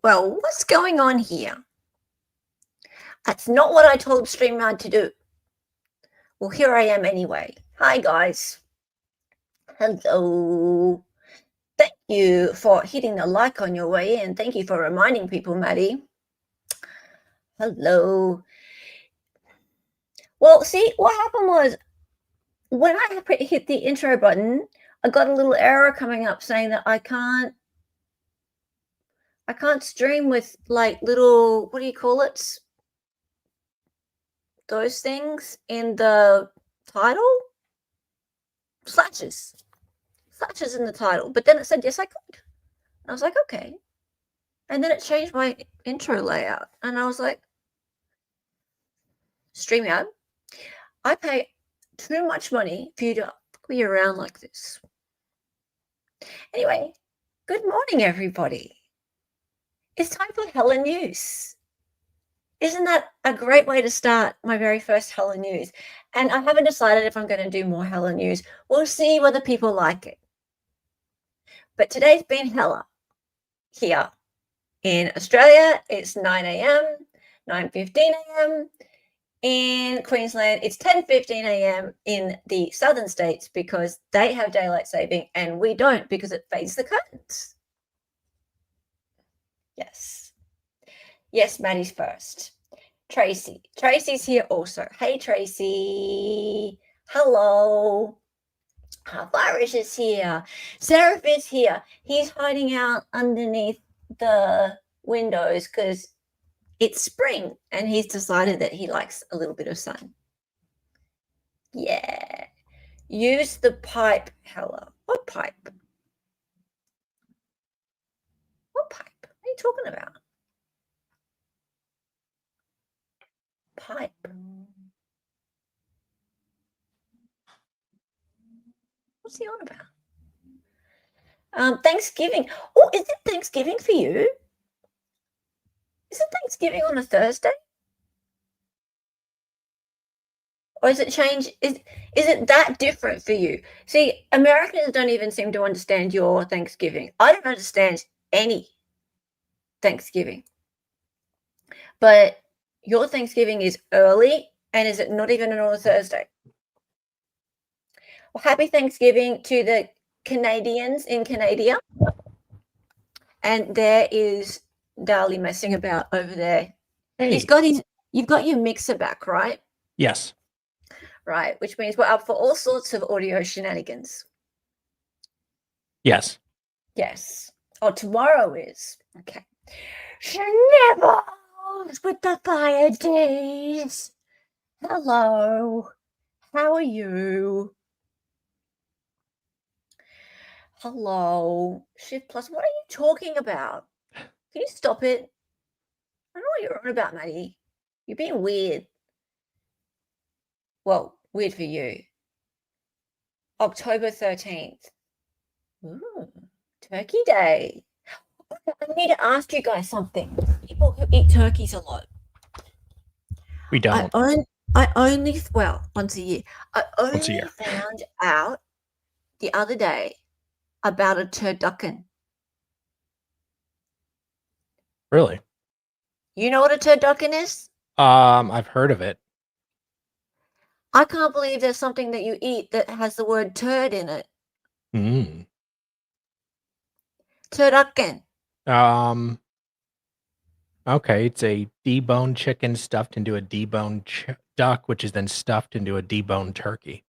Well, what's going on here? That's not what I told StreamYard to do. Well, here I am anyway. Hi, guys. Hello. Thank you for hitting the like on your way in. Thank you for reminding people, Maddie. Hello. Well, see, what happened was when I hit the intro button, I got a little error coming up saying that I can't stream with like little, what do you call it? Those things in the title? Slashes in the title. But then it said, yes, I could. And I was like, okay. And then it changed my intro layout. And I was like, StreamYard, I pay too much money for you to be around like this. Anyway, good morning, everybody. It's time for Hella News. Isn't that a great way to start my very first Hella News? And I haven't decided if I'm going to do more Hella News. We'll see whether people like it. But today's been Hella. Here in Australia, it's 9 a.m., 9:15 a.m. In Queensland, it's 10:15 a.m. in the southern states because they have daylight saving and we don't because it fades the curtains. Yes, Maddie's first. Tracy's here also. Hey, Tracy. Hello. Virus is here. Seraph is here. He's hiding out underneath the windows because it's spring and he's decided that he likes a little bit of sun. Yeah. Use the pipe, Hella. What pipe? What pipe? What are you talking about? Pipe. What's he on about? Thanksgiving. Oh, is it Thanksgiving for you? Is it Thanksgiving on a Thursday? Or is it change? Is it that different for you? See, Americans don't even seem to understand your Thanksgiving. I don't understand any Thanksgiving. But your Thanksgiving is early, and is it not even on a Thursday? Well, happy Thanksgiving to the Canadians in Canada. And there is Darley messing about over there. Hey. You've got your mixer back, right? Yes. Right, which means we're up for all sorts of audio shenanigans. Yes. Yes. Oh, tomorrow is. Okay. Shenevels with the fire days. Hello. How are you? Hello. Shift Plus, what are you talking about? Can you stop it? I don't know what you're on about, Maddie. You're being weird. Well, weird for you. October 13th. Ooh, Turkey Day. I need to ask you guys something. People who eat turkeys a lot. We don't. I only, well, once a year. I only found out the other day about a turducken. Really? You know what a turducken is? I've heard of it. I can't believe there's something that you eat that has the word turd in it. Turducken. Okay, it's a deboned chicken stuffed into a deboned duck, which is then stuffed into a deboned turkey.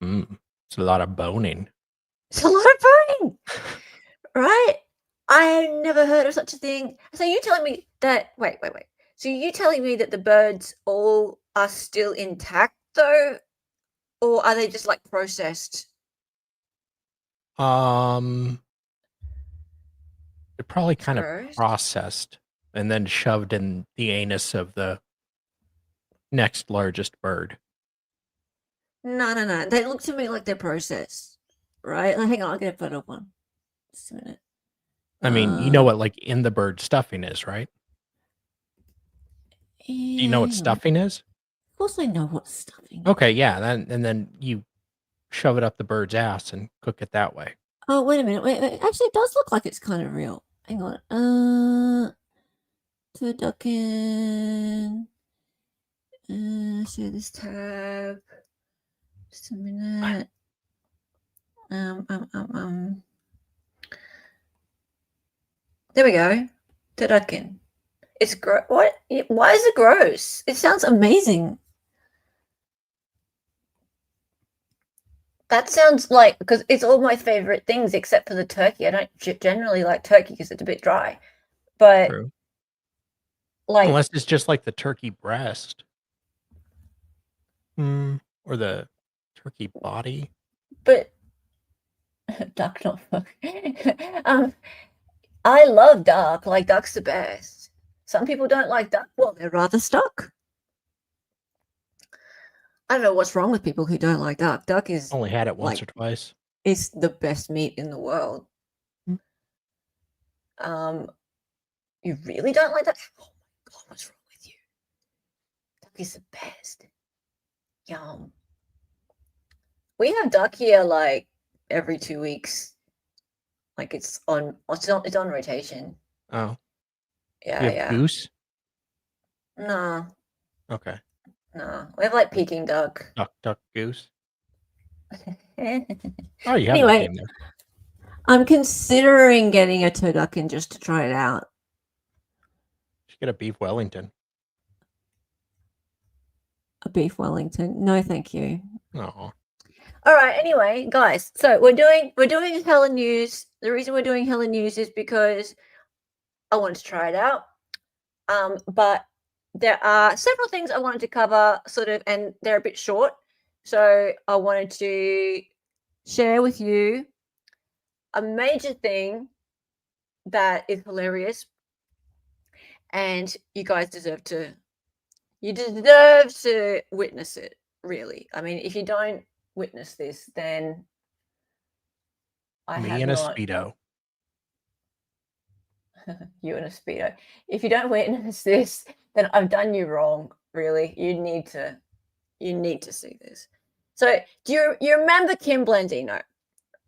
It's a lot of boning. It's a lot of boning, right? I never heard of such a thing. So you telling me that? Wait. So you telling me that the birds all are still intact, though, or are they just like processed? They're probably kind of processed and then shoved in the anus of the next largest bird. No. They look to me like they're processed, right? Hang on, I'll get a photo of one. Just a minute. I mean, you know what like in the bird stuffing is, right? Do you know what stuffing is? Of course I know what stuffing is. Okay, yeah. And then you shove it up the bird's ass and cook it that way. Oh, wait a minute. Wait. Actually, it does look like it's kind of real. Hang on. Turducken. Share this tab. Just a minute. There we go. Turducken. It's gross. What? Why is it gross? It sounds amazing. That sounds like, because it's all my favorite things except for the turkey. I don't generally like turkey because it's a bit dry. But True. like, Unless it's just like the turkey breast. Or the turkey body. but duck not fuck. I love duck. Like, duck's the best. Some people don't like duck. Well, they're rather stuck. I don't know what's wrong with people who don't like duck. Duck is Only had it once like, or twice. it's the best meat in the world. You really don't like that? Oh my god, what's wrong with you? Duck is the best. Yum. We have duck here like every 2 weeks. Like it's on rotation. Oh. Yeah, You have yeah. goose? No, Okay. no. We have like Peking duck. Duck, goose. Anyway, Oh, you have that name there. I'm considering getting a turducken just to try it out. You should get a beef Wellington. A beef Wellington? No, thank you. Oh. All right. Anyway, guys, so we're doing Hella News. The reason we're doing Hella News is because I wanted to try it out. But there are several things I wanted to cover, sort of, and they're a bit short. So I wanted to share with you a major thing that is hilarious, and you guys deserve to witness it, really. I mean, if you don't witness this, then I Me have and a not. Speedo. You and a Speedo. If you don't witness this, then I've done you wrong, really. You need to see this. So do you remember Kim Blandino,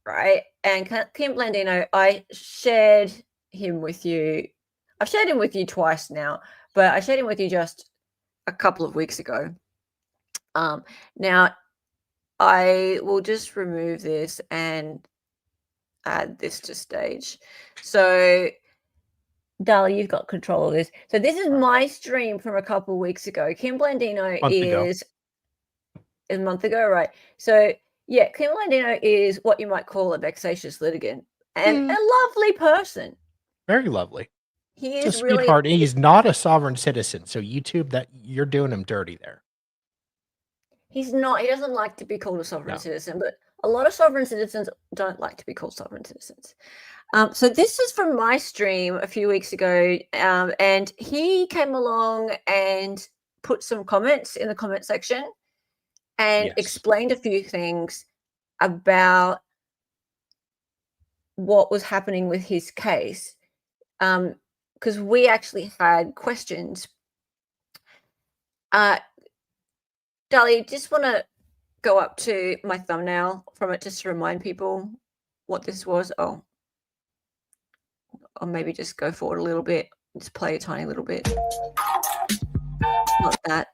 right? And Kim Blandino, I shared him with you. I've shared him with you twice now, but I shared him with you just a couple of weeks ago. Now I will just remove this and add this to stage. So Dali, you've got control of this. So this is my stream from a couple of weeks ago. Kim Blandino Month ago. is a month ago, right? So yeah, Kim Blandino is what you might call a vexatious litigant and a lovely person. Very lovely. He He's is a really sweetheart. He's not a sovereign citizen. So YouTube, that you're doing him dirty there. He's not. He doesn't like to be called a sovereign No. citizen, but a lot of sovereign citizens don't like to be called sovereign citizens. So this is from my stream a few weeks ago, and he came along and put some comments in the comment section and Yes. explained a few things about what was happening with his case, because we actually had questions. Dali, just want to go up to my thumbnail from it just to remind people what this was. Oh, or maybe just go forward a little bit, just play a tiny little bit. Not that.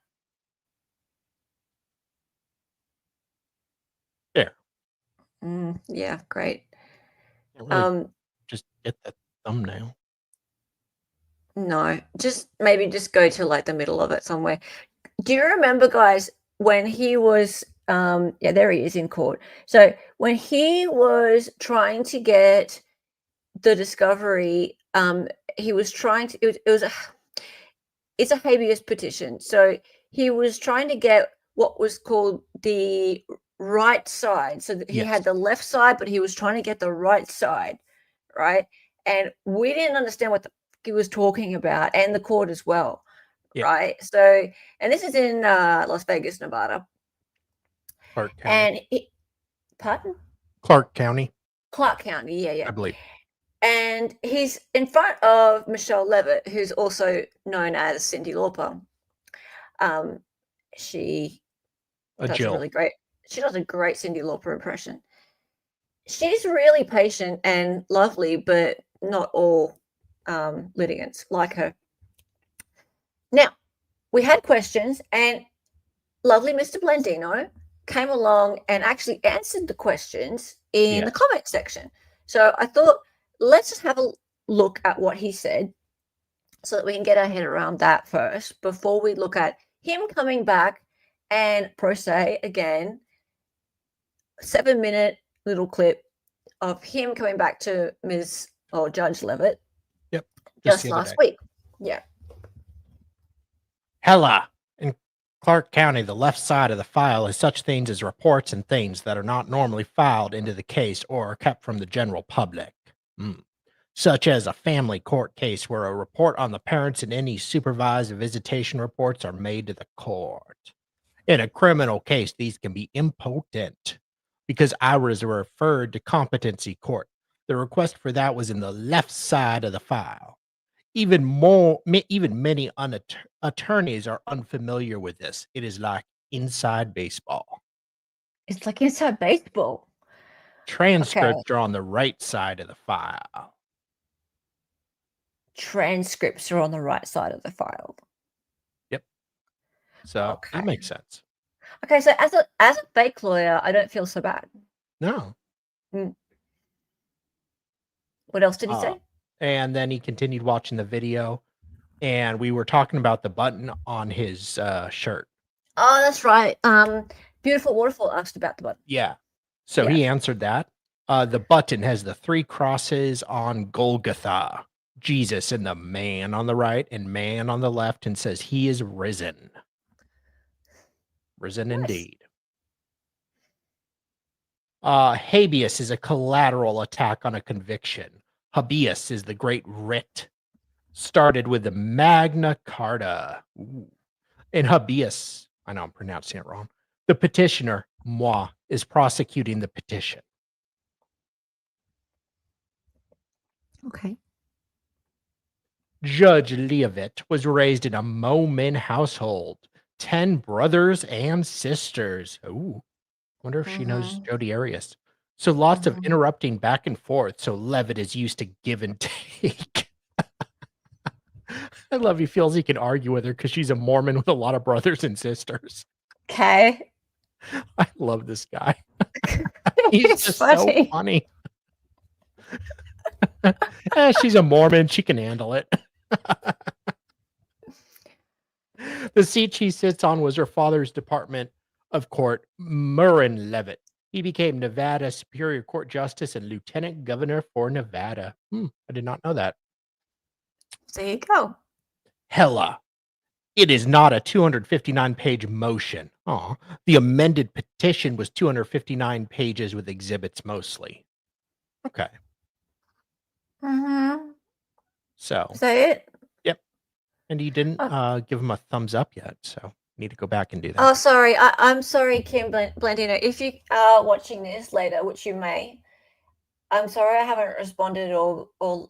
There. Yeah, great. Really just get that thumbnail. No, maybe just go to like the middle of it somewhere. Do you remember, guys, when he was yeah, there he is in court. So when he was trying to get the discovery, he was trying to it's a habeas petition. So he was trying to get what was called the right side. So that he had the left side, but he was trying to get the right side, right? And we didn't understand what he was talking about, and the court as well, right? So, and this is in Las Vegas, Nevada. Clark County. And pardon? Clark County. Clark County, yeah. I believe. And he's in front of Michelle Levitt, who's also known as Cyndi Lauper. She does really great. She does a great Cyndi Lauper impression. She's really patient and lovely, but not all litigants like her. Now, we had questions, and lovely Mr. Blandino came along and actually answered the questions in the comment section. So I thought, let's just have a look at what he said so that we can get our head around that first before we look at him coming back and pro se again, 7-minute little clip of him coming back to Judge Levitt. Yep. Just last week. Yeah. Hella. In Clark County, the left side of the file has such things as reports and things that are not normally filed into the case or are kept from the general public. Such as a family court case where a report on the parents and any supervised visitation reports are made to the court. In a criminal case, these can be impotent because I was referred to competency court. The request for that was in the left side of the file. Even many attorneys are unfamiliar with this. It is like inside baseball. It's like inside baseball. Transcripts are on the right side of the file. Transcripts are on the right side of the file. Yep. So that makes sense. Okay, so as a fake lawyer, I don't feel so bad. No. What else did he say? And then he continued watching the video, and we were talking about the button on his shirt. Oh, that's right. Beautiful Waterfall asked about the button. Yeah. So he answered that. The button has the 3 crosses on Golgotha, Jesus and the man on the right and man on the left, and says he is risen. Risen indeed. Habeas is a collateral attack on a conviction. Habeas is the great writ. Started with the Magna Carta. Ooh. In habeas, I know I'm pronouncing it wrong. The petitioner, moi, is prosecuting the petition. Okay. Judge Leavitt was raised in a Mormon household. 10 brothers and sisters. Ooh. Wonder if she knows Jodi Arias. So lots of interrupting back and forth. So Levitt is used to give and take. I love he feels he can argue with her because she's a Mormon with a lot of brothers and sisters. Okay. I love this guy. He's just so funny. She's a Mormon. She can handle it. The seat she sits on was her father's Department of Court, Murrin Levitt. He became Nevada Superior Court Justice and Lieutenant Governor for Nevada. I did not know that. There you go. Hella. It is not a 259-page motion. The amended petition was 259 pages with exhibits mostly. Okay. So. Is that it? Yep. And you didn't give him a thumbs up yet, so need to go back and do that. Oh, sorry. I'm sorry, Kim Blandino. If you are watching this later, which you may, I'm sorry I haven't responded or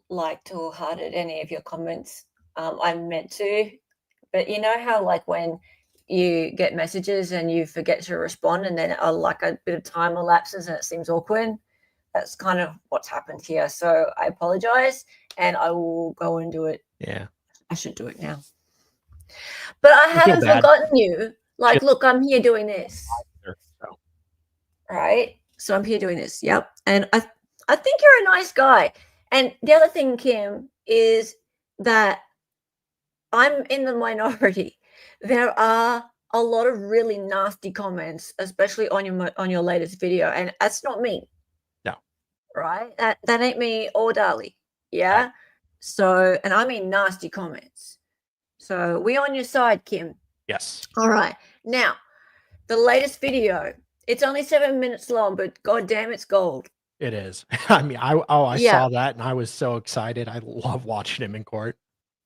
liked or hearted any of your comments. I meant to, but you know how like when you get messages and you forget to respond and then like a bit of time elapses and it seems awkward? That's kind of what's happened here. So I apologize and I will go and do it. Yeah. I should do it now. But I haven't forgotten you. Like, look, I'm here doing this. Right? So I'm here doing this. Yep. And I think you're a nice guy. And the other thing, Kim, is that I'm in the minority. There are a lot of really nasty comments, especially on your latest video. And that's not me. No. Right? That ain't me or Dali. Yeah? Right. So, and I mean nasty comments. So we on your side, Kim. Yes. All right. Now, the latest video. It's only 7 minutes long, but goddamn, it's gold. It is. I mean, I saw that and I was so excited. I love watching him in court.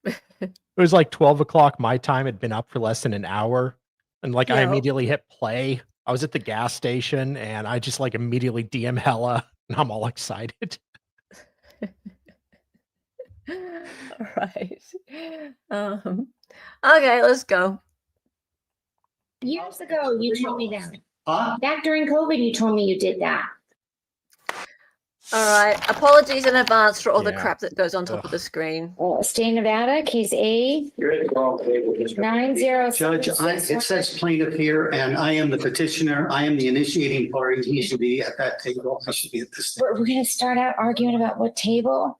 It was like 12 o'clock my time. It'd been up for less than an hour. And like I immediately hit play. I was at the gas station and I just like immediately DM Hella and I'm all excited. All right. Okay, let's go. Years ago, you told me that. Back during COVID, you told me you did that. All right. Apologies in advance for all the Yeah. crap that goes on top of the screen. State Nevada, case A, You're at the wrong table. 90. Judge, it says plaintiff here, and I am the petitioner. I am the initiating party. He should be at that table. I should be at this table. We're gonna start out arguing about what table?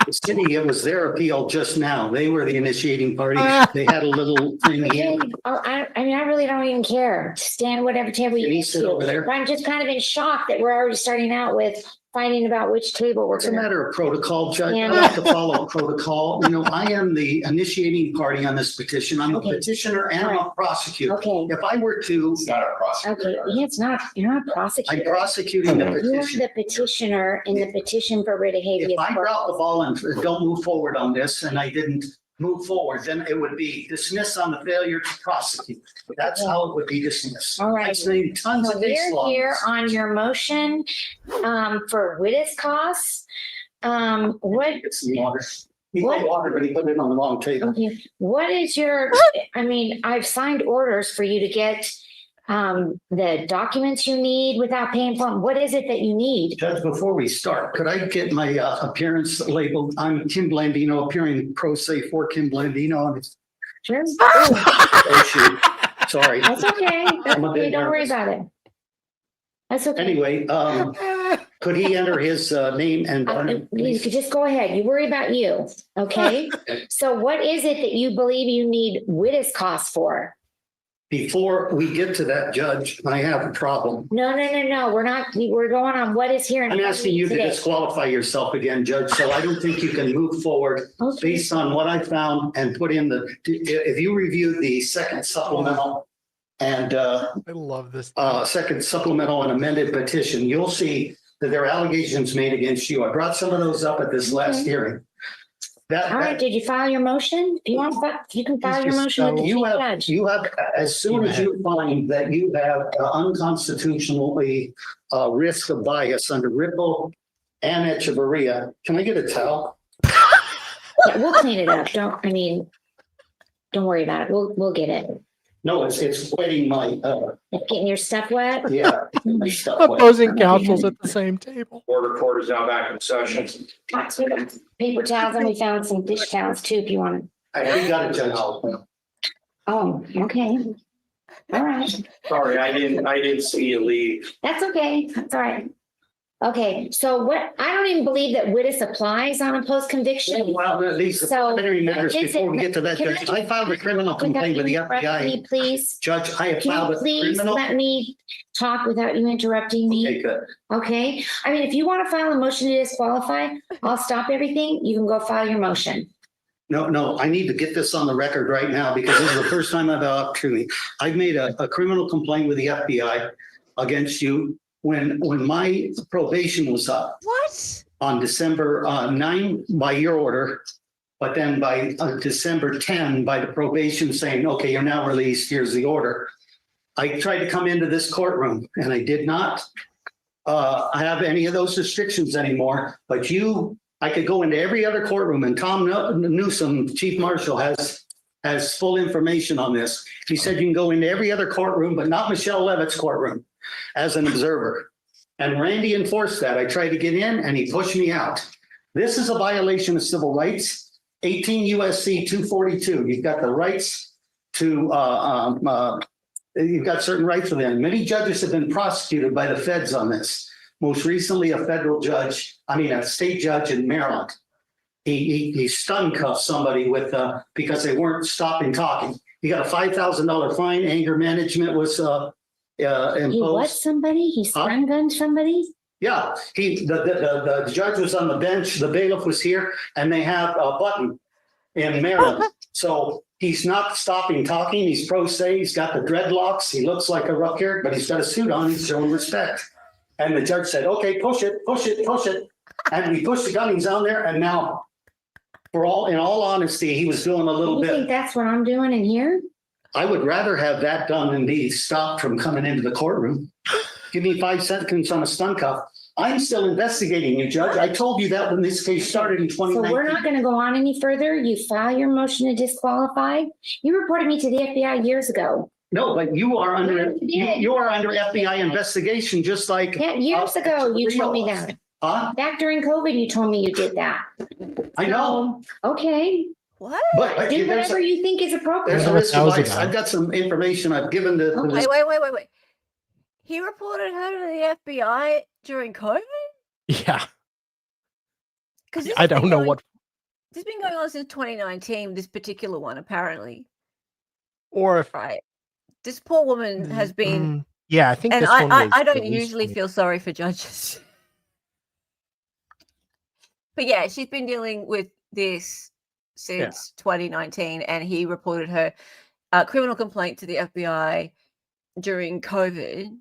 The city, it was their appeal just now. They were the initiating party. They had a little thing here. Okay, I mean, I really don't even care. Stand whatever table you Can he need sit to. over there? But I'm just kind of in shock that we're already starting out with fighting about which table we're It's a gonna. matter of protocol, Judge. I Yeah. have to follow protocol. You know, I am the initiating party on this petition. I'm a Okay. petitioner and I'm a prosecutor. Okay, If I were to, It's not a process. okay, yeah, it's not, you're not a I'm prosecutor. prosecuting the You're petition. the petitioner in the petition for writ of habeas If I drop the corpus. ball and don't move forward on this, and I didn't move forward, then it would be dismissed on the failure to prosecute. That's how it would be dismissed. All right. I've seen tons So of case we're law. here on your motion for witness costs. What, It's the water. He What? put water, but he put it on the wrong table. okay, what is your, I mean, I've signed orders for you to get the documents you need without paying for them. What is it that you need? Judge, before we start, could I get my appearance labeled? I'm Kim Blandino, appearing pro se for Kim Blandino. Sure. Ooh, Oh, shoot. Sorry. that's okay. That's I'm a bit okay. Don't worry nervous. about it. That's okay. Anyway, could he enter his name and? You could just go ahead. You worry about you, okay? So what is it that you believe you need witness costs for? Before we get to that, Judge, I have a problem. No. We're not, we're going on what is here. in I'm front of asking you to today. disqualify yourself again, Judge, so I don't think you can move forward Okay. based on what I found and put in if you reviewed the second supplemental and I love this. second supplemental and amended petition, you'll see that there are allegations made against you. I brought some of those up at this last Okay. hearing. All right, did you file your motion? If you want, you can file your motion with the You chief have, judge. as soon as you find that you have unconstitutionally risk of bias under Ripple and Echeverria, can I get a towel? Yeah, we'll clean it up. Don't worry about it. We'll get it. No, it's wetting my, Getting your stuff wet? yeah. my stuff wet. Opposing counsels at the same table. Order court is now back in session. Paper towels, and we found some dish towels too, if you want it. I already got it, Judge. Oh, okay. All right. Sorry, I didn't see you leave. That's okay. That's all right. Okay, so what, I don't even believe that witness applies on a post-conviction. Well, these So, preliminary matters, is it- before we get to that, can I Judge, just- I filed a criminal Without complaint with the you interrupting FBI. me, please. Judge, I have Can filed you a please criminal. let me talk without you interrupting me? Okay, good. Okay, I mean, if you want to file a motion to disqualify, I'll stop everything. You can go file your motion. No, I need to get this on the record right now because this is the first time I've had an opportunity. I've made a criminal complaint with the FBI against you when my probation was up What? on December 9 by your order. But then by December 10, by the probation saying, okay, you're now released, here's the order. I tried to come into this courtroom and I did not have any of those restrictions anymore. But I could go into every other courtroom, and Tom Newsom, Chief Marshal, has full information on this. He said you can go into every other courtroom, but not Michelle Levitt's courtroom as an observer. And Randy enforced that. I tried to get in and he pushed me out. This is a violation of civil rights, 18 USC 242. You've got the rights to, you've got certain rights within. Many judges have been prosecuted by the feds on this. Most recently, a state judge in Maryland. He stun cuffed somebody because they weren't stopping talking. He got a $5,000 fine. Anger management was He what imposed. somebody? He stun gunned somebody? Yeah, the judge was on the bench, the bailiff was here, and they have a button in Maryland. So he's not stopping talking. He's pro se. He's got the dreadlocks. He looks like a rough character, but he's got a suit on. He's showing respect. And the judge said, okay, push it. And we pushed the gunnings on there. And now, in all honesty, he was doing a little You think bit. that's what I'm doing in here? I would rather have that done than be stopped from coming into the courtroom. Give me 5 seconds on a stun cuff. I'm still investigating you, Judge. I told you that when this case started in So 2019. we're not going to go on any further. You file your motion to disqualify. You reported me to the FBI years ago. No, but you are under, Yeah. you are under FBI investigation, just like. Yeah, years ago, you told me Real. that. Huh? Back during COVID, you told me you did that. I know, Okay, What? but do there's whatever a, you think is there's appropriate. a risk That of was bias. about. I've got some information I've given to. Okay. Wait. He reported her to the FBI during COVID? Yeah. Because I don't know what, this has been going on since 2019, this particular one, apparently. or if, Right. This poor woman has been, yeah, I think and this one was. I don't released usually when- feel sorry for judges. But yeah, she's been dealing with this since 2019, and he reported her criminal complaint to the FBI during COVID.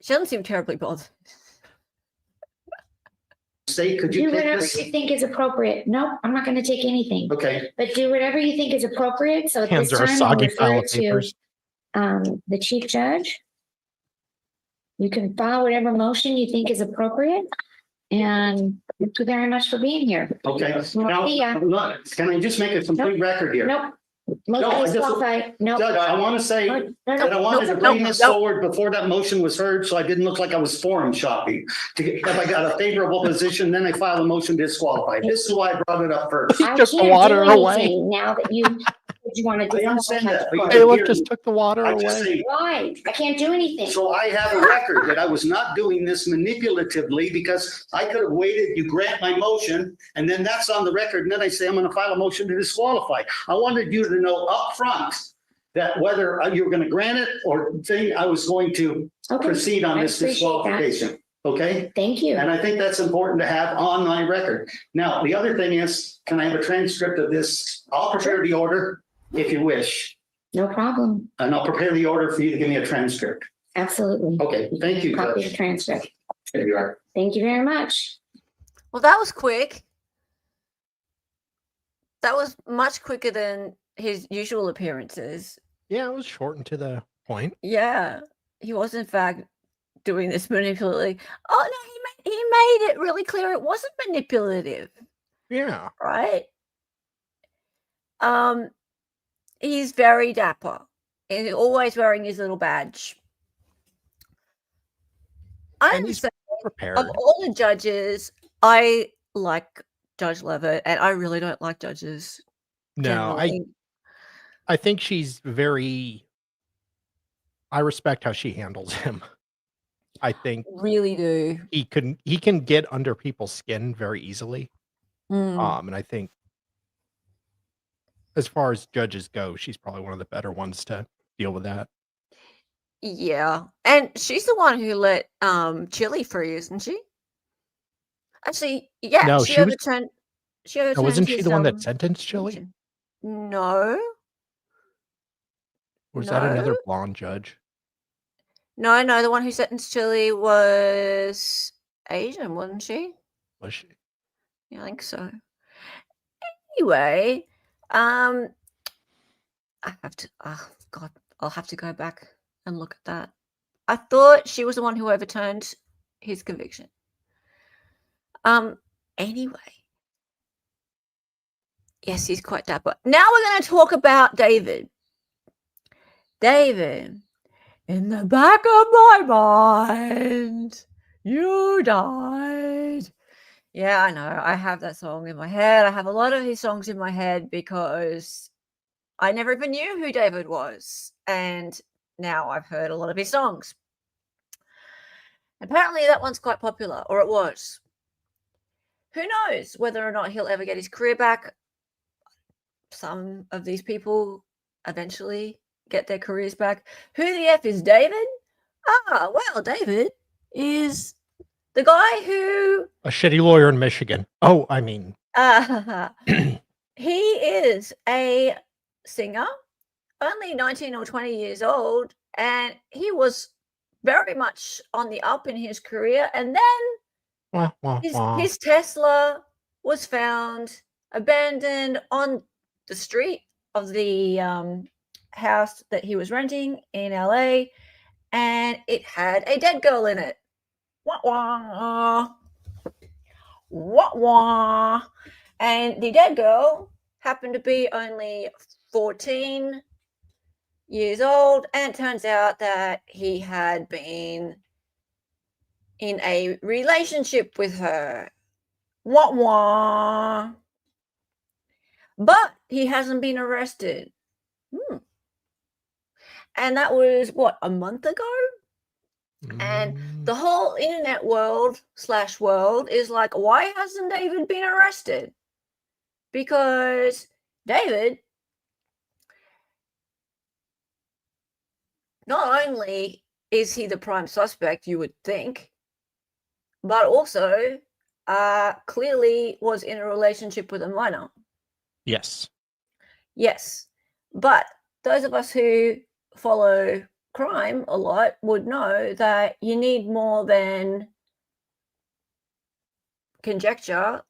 She doesn't seem terribly bothered. State, could you Do take whatever this? you think is appropriate. Nope, I'm not gonna take anything, Okay, but do whatever you think is appropriate. So at Hands this are a time, I'll soggy pile refer of to papers. the chief judge. You can file whatever motion you think is appropriate. And thank you very much for being here. okay. Now, Yeah. look, can I just make a complete record here? Nope. No, I just- Disqualified. Nope. Judge, I want to say No, that I wanted to no, bring this no. forward before that motion was heard, so I didn't look like I was forum shopping. If I got a favorable position, then I filed a motion to disqualify. This is why I brought it up first. I took the can't water do away. anything now that you want to. I understand that, but you Hey, look, Here- just took the water I just away. say, Why? I can't do anything. so I have a record that I was not doing this manipulatively because I could have waited, you grant my motion, and then that's on the record, and then I say, I'm gonna file a motion to disqualify. I wanted you to know upfront that whether you were gonna grant it or think I was going to Okay. proceed on I this appreciate that. disqualification, okay? Thank you. And I think that's important to have on my record. Now, the other thing is, can I have a transcript of this? I'll prepare the order if you wish, No problem. and I'll prepare the order for you to give me a transcript. Absolutely. Okay, thank you, Copy the Judge. transcript. There you are. Thank you very much. Well, that was quick. That was much quicker than his usual appearances. Yeah, it was short and to the point. Yeah, he was in fact doing this manipulatively. Oh no, he made it really clear it wasn't manipulative, Yeah. right? He's very dapper and he's always wearing his little badge. I And would he's say prepared. of all the judges, I like Judge Levitt, and I really don't like judges. No, generally. I think she's very. I respect how she handles him. I think really do. he can get under people's skin very easily. Mm. And I think as far as judges go, she's probably one of the better ones to deal with that. Yeah, and she's the one who let Chili free, isn't she? Actually, yeah, No, she she was- overturned. She No, overturned. wasn't she his, the one that sentenced Chili? conviction. No, Or was that another No. blonde judge? no. The one who sentenced Chili was Asian, wasn't she? Was she? Yeah, I think so. Anyway, I have to. Oh God, I'll have to go back and look at that. I thought she was the one who overturned his conviction. Anyway. Yes, he's quite dapper. Now we're going to talk about David. David, in the back of my mind, you died. Yeah, I know. I have that song in my head. I have a lot of his songs in my head because I never even knew who David was. And now I've heard a lot of his songs. Apparently that one's quite popular, or it was. Who knows whether or not he'll ever get his career back. Some of these people eventually get their careers back. Who the F is David? Ah, well, David is the guy who A shitty lawyer in Michigan. Oh, I mean, he is a singer, only 19 or 20 years old, and he was very much on the up in his career. And then wah, wah, wah. his Tesla was found abandoned on the street of the house that he was renting in LA, and it had a dead girl in it. Wah wah. Wah wah. And the dead girl happened to be only 14 years old, and it turns out that he had been in a relationship with her. Wah wah. But he hasn't been arrested. And that was, what, a month ago? And the whole internet world / is like, why hasn't David been arrested? Because David, not only is he the prime suspect, you would think, but also clearly was in a relationship with a minor. Yes. Yes. But those of us who follow crime a lot would know that you need more than conjecture,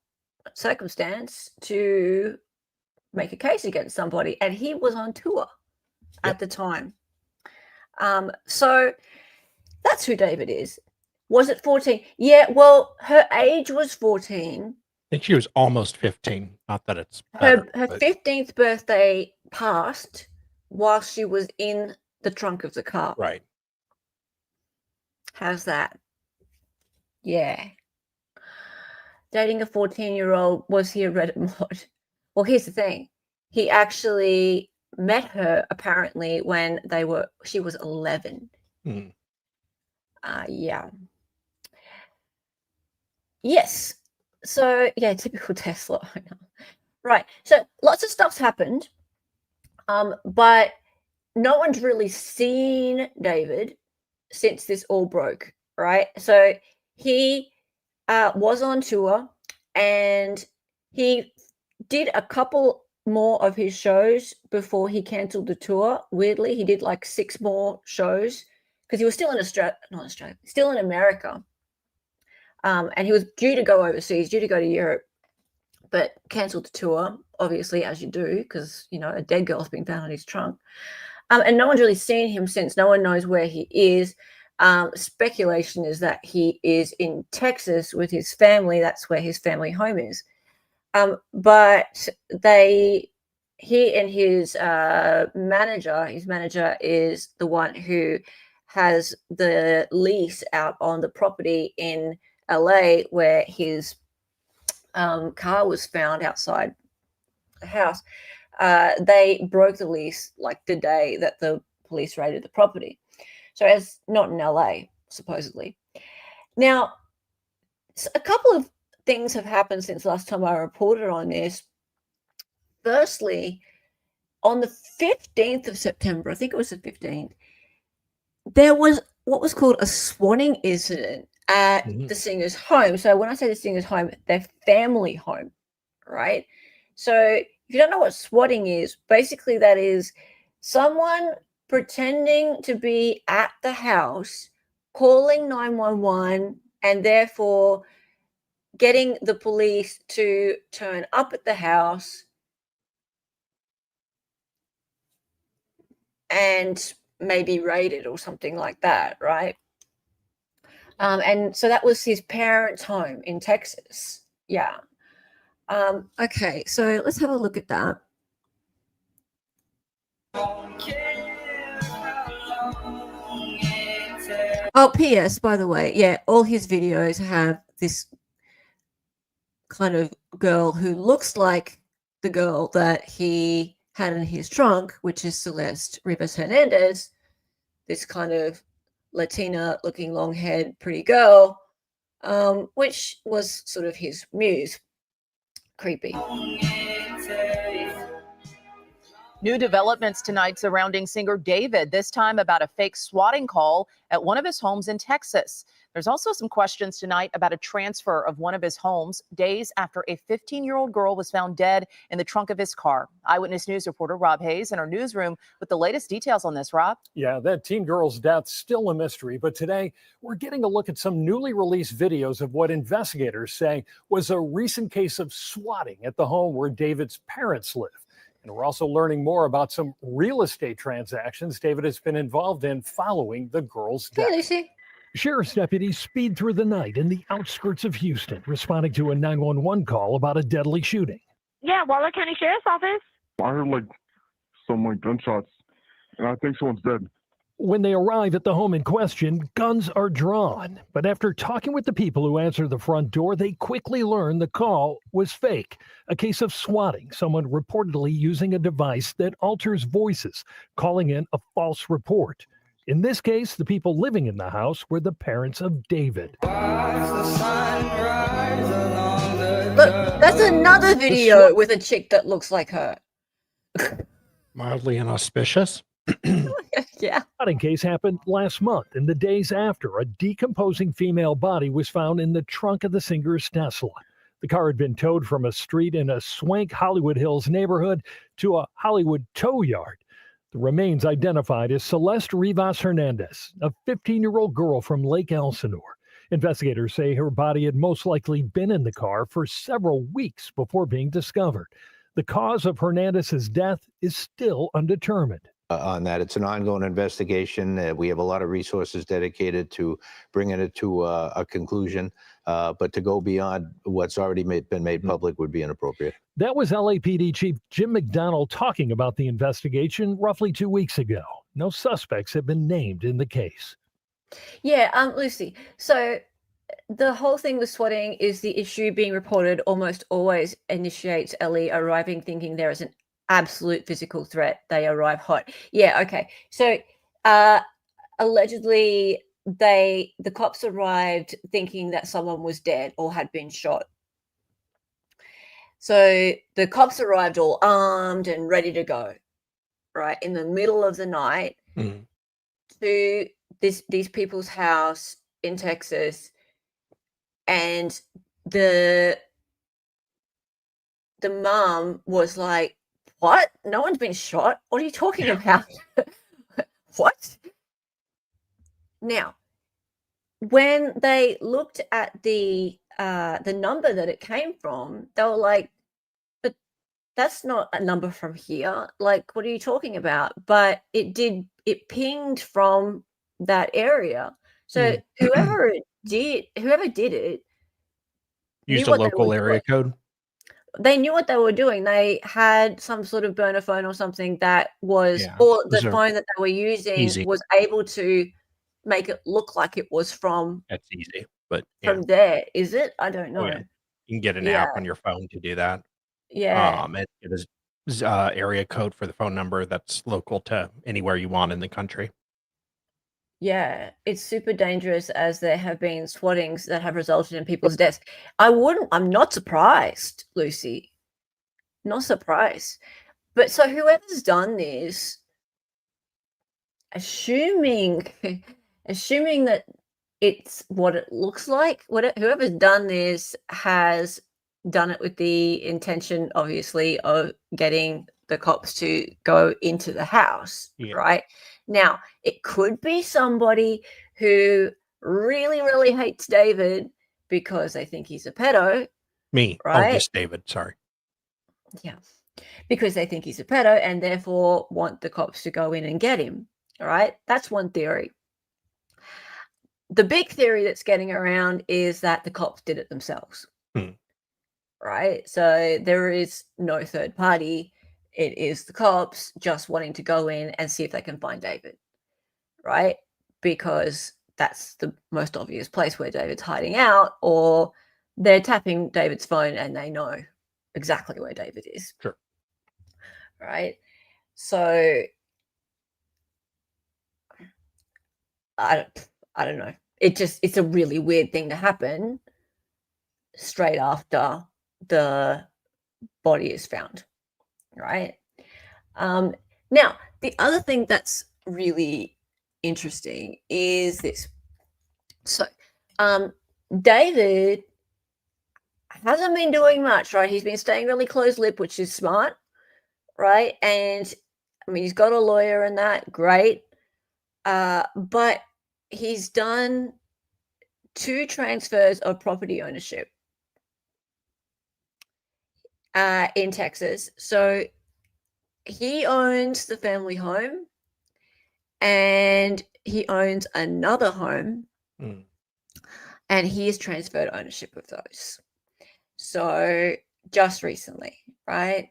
circumstance to make a case against somebody. And he was on tour at the time. So that's who David is. Was it 14? Yeah, well, her age was 14. I think she was almost 15. Not that it's Her better, but 15th birthday passed while she was in the trunk of the car. right. How's that? Yeah. Dating a 14-year-old, was he a Reddit mod? Well, here's the thing. He actually met her apparently when she was 11. Yeah. Yes. So, yeah, typical Tesla. Right. So lots of stuff's happened. But no one's really seen David since this all broke, right? So he was on tour, and he did a couple more of his shows before he cancelled the tour. Weirdly, he did like 6 more shows because he was still in still in America. And he was due to go overseas, due to go to Europe, but cancelled the tour, obviously, as you do, because, you know, a dead girl's been found in his trunk. And no one's really seen him since. No one knows where he is. Speculation is that he is in Texas with his family. That's where his family home is. But he and his manager is the one who has the lease out on the property in LA where his car was found outside the house. They broke the lease like the day that the police raided the property. So it's not in LA, supposedly. Now, a couple of things have happened since last time I reported on this. Firstly, on the 15th of September, I think it was the 15th, there was what was called a swatting incident at the singer's home. So when I say the singer's home, their family home, right? So if you don't know what swatting is, basically that is someone pretending to be at the house, calling 911, and therefore getting the police to turn up at the house and maybe raid it or something like that, right? And so that was his parents' home in Texas. Yeah. Okay, so let's have a look at that. Oh, P.S., by the way, yeah, all his videos have this kind of girl who looks like the girl that he had in his trunk, which is Celeste Rivas Hernandez, this kind of Latina-looking, long-haired, pretty girl, which was sort of his muse. Creepy. New developments tonight surrounding singer David, this time about a fake swatting call at one of his homes in Texas. There's also some questions tonight about a transfer of one of his homes days after a 15-year-old girl was found dead in the trunk of his car. Eyewitness News reporter Rob Hayes in our newsroom with the latest details on this. Rob? Yeah, that teen girl's death still a mystery, but today we're getting a look at some newly released videos of what investigators say was a recent case of swatting at the home where David's parents live. And we're also learning more about some real estate transactions David has been involved in following the girl's death. Hey, Lucy. Sheriff's deputies speed through the night in the outskirts of Houston, responding to a 911 call about a deadly shooting. Yeah, Waller County Sheriff's Office. I heard some gunshots I think someone's dead. When they arrive at the home in question, guns are drawn. But after talking with the people who answered the front door, they quickly learned the call was fake. A case of swatting, someone reportedly using a device that alters voices, calling in a false report. In this case, the people living in the house were the parents of David. Look, that's another video with a chick that looks like her. Mildly inauspicious. Yeah. Swatting case happened last month, and the days after, a decomposing female body was found in the trunk of the singer's Tesla. The car had been towed from a street in a swank Hollywood Hills neighborhood to a Hollywood tow yard. The remains identified as Celeste Rivas Hernandez, a 15-year-old girl from Lake Elsinore. Investigators say her body had most likely been in the car for several weeks before being discovered. The cause of Hernandez's death is still undetermined. On that, it's an ongoing investigation. We have a lot of resources dedicated to bringing it to a conclusion, but to go beyond what's already been made public would be inappropriate. That was LAPD Chief Jim McDonald talking about the investigation roughly 2 weeks ago. No suspects have been named in the case. Yeah, Lucy. So the whole thing with swatting is the issue being reported almost always initiates Ellie arriving thinking there is an absolute physical threat. They arrive hot. Yeah, okay. So allegedly the cops arrived thinking that someone was dead or had been shot. So the cops arrived all armed and ready to go, right, in the middle of the night to these people's house in Texas, and the mom was like, "What? No one's been shot. What are you talking about?" What? Now, when they looked at the number that it came from, they were like, "But that's not a number from here. Like, what are you talking about?" But it pinged from that area. So whoever did it Used knew a what they local were area doing. code. They knew what they were doing. They had some sort of burner phone or something that was, Yeah, or the those are phone that they were using easy. was able to make it look like it was from That's easy, but yeah, there. Is it? I don't know. oh, yeah. You can get an Yeah. app on your phone to do that. Yeah. It is area code for the phone number that's local to anywhere you want in the country. Yeah, it's super dangerous, as there have been swattings that have resulted in people's deaths. I'm not surprised, Lucy. Not surprised. But so whoever's done this, assuming that it's what it looks like, whoever's done this has done it with the intention, obviously, of getting the cops to go into the house, Yeah. right? Now, it could be somebody who really, really hates David because they think he's a pedo. Me. Right? Oh, just David. Sorry. Yeah. Because they think he's a pedo and therefore want the cops to go in and get him. All right. That's one theory. The big theory that's getting around is that the cops did it themselves. Right. So there is no third party. It is the cops just wanting to go in and see if they can find David. Right. Because that's the most obvious place where David's hiding out, or they're tapping David's phone and they know exactly where David is. Sure. Right. So I don't know. It's a really weird thing to happen straight after the body is found. Right. Now, the other thing that's really interesting is this. So, David hasn't been doing much, right? He's been staying really close-lipped, which is smart, right? And I mean, he's got a lawyer and that, great. But he's done 2 transfers of property ownership in Texas. So he owns the family home and he owns another home, and he has transferred ownership of those. So just recently, right?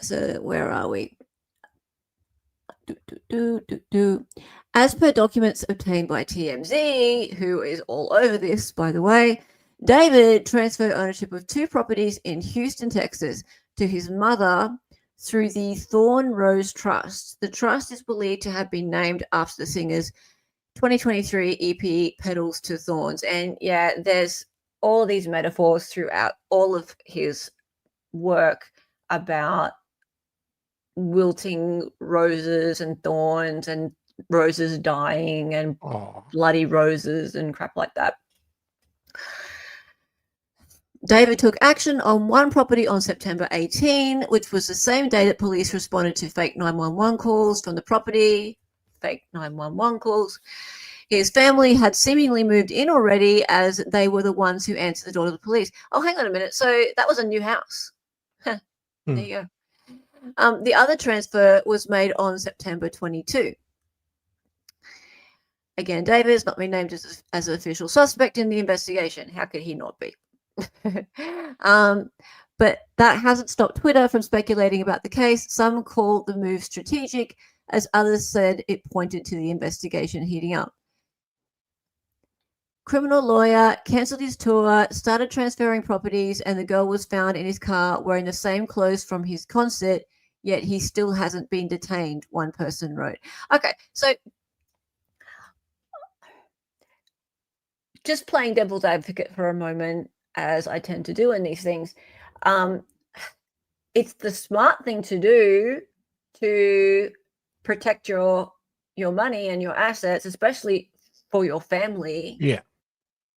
So where are we? As per documents obtained by TMZ, who is all over this, by the way, David transferred ownership of 2 properties in Houston, Texas, to his mother through the Thorn Rose Trust. The trust is believed to have been named after the singer's 2023 EP, Petals to Thorns. And yeah, there's all these metaphors throughout all of his work about wilting roses and thorns and roses dying and Oh, bloody roses and crap like that. David took action on one property on September 18, which was the same day that police responded to fake 911 calls from the property. Fake 911 calls. His family had seemingly moved in already, as they were the ones who answered the door to the police. Oh, hang on a minute. So that was a new house. There you go. The other transfer was made on September 22. Again, David has not been named as an official suspect in the investigation. How could he not be? But that hasn't stopped Twitter from speculating about the case. Some called the move strategic, as others said it pointed to the investigation heating up. Criminal lawyer cancelled his tour, started transferring properties, and the girl was found in his car wearing the same clothes from his concert, yet he still hasn't been detained, one person wrote. Okay, so just playing devil's advocate for a moment, as I tend to do in these things, it's the smart thing to do to protect your money and your assets, especially for your family. yeah.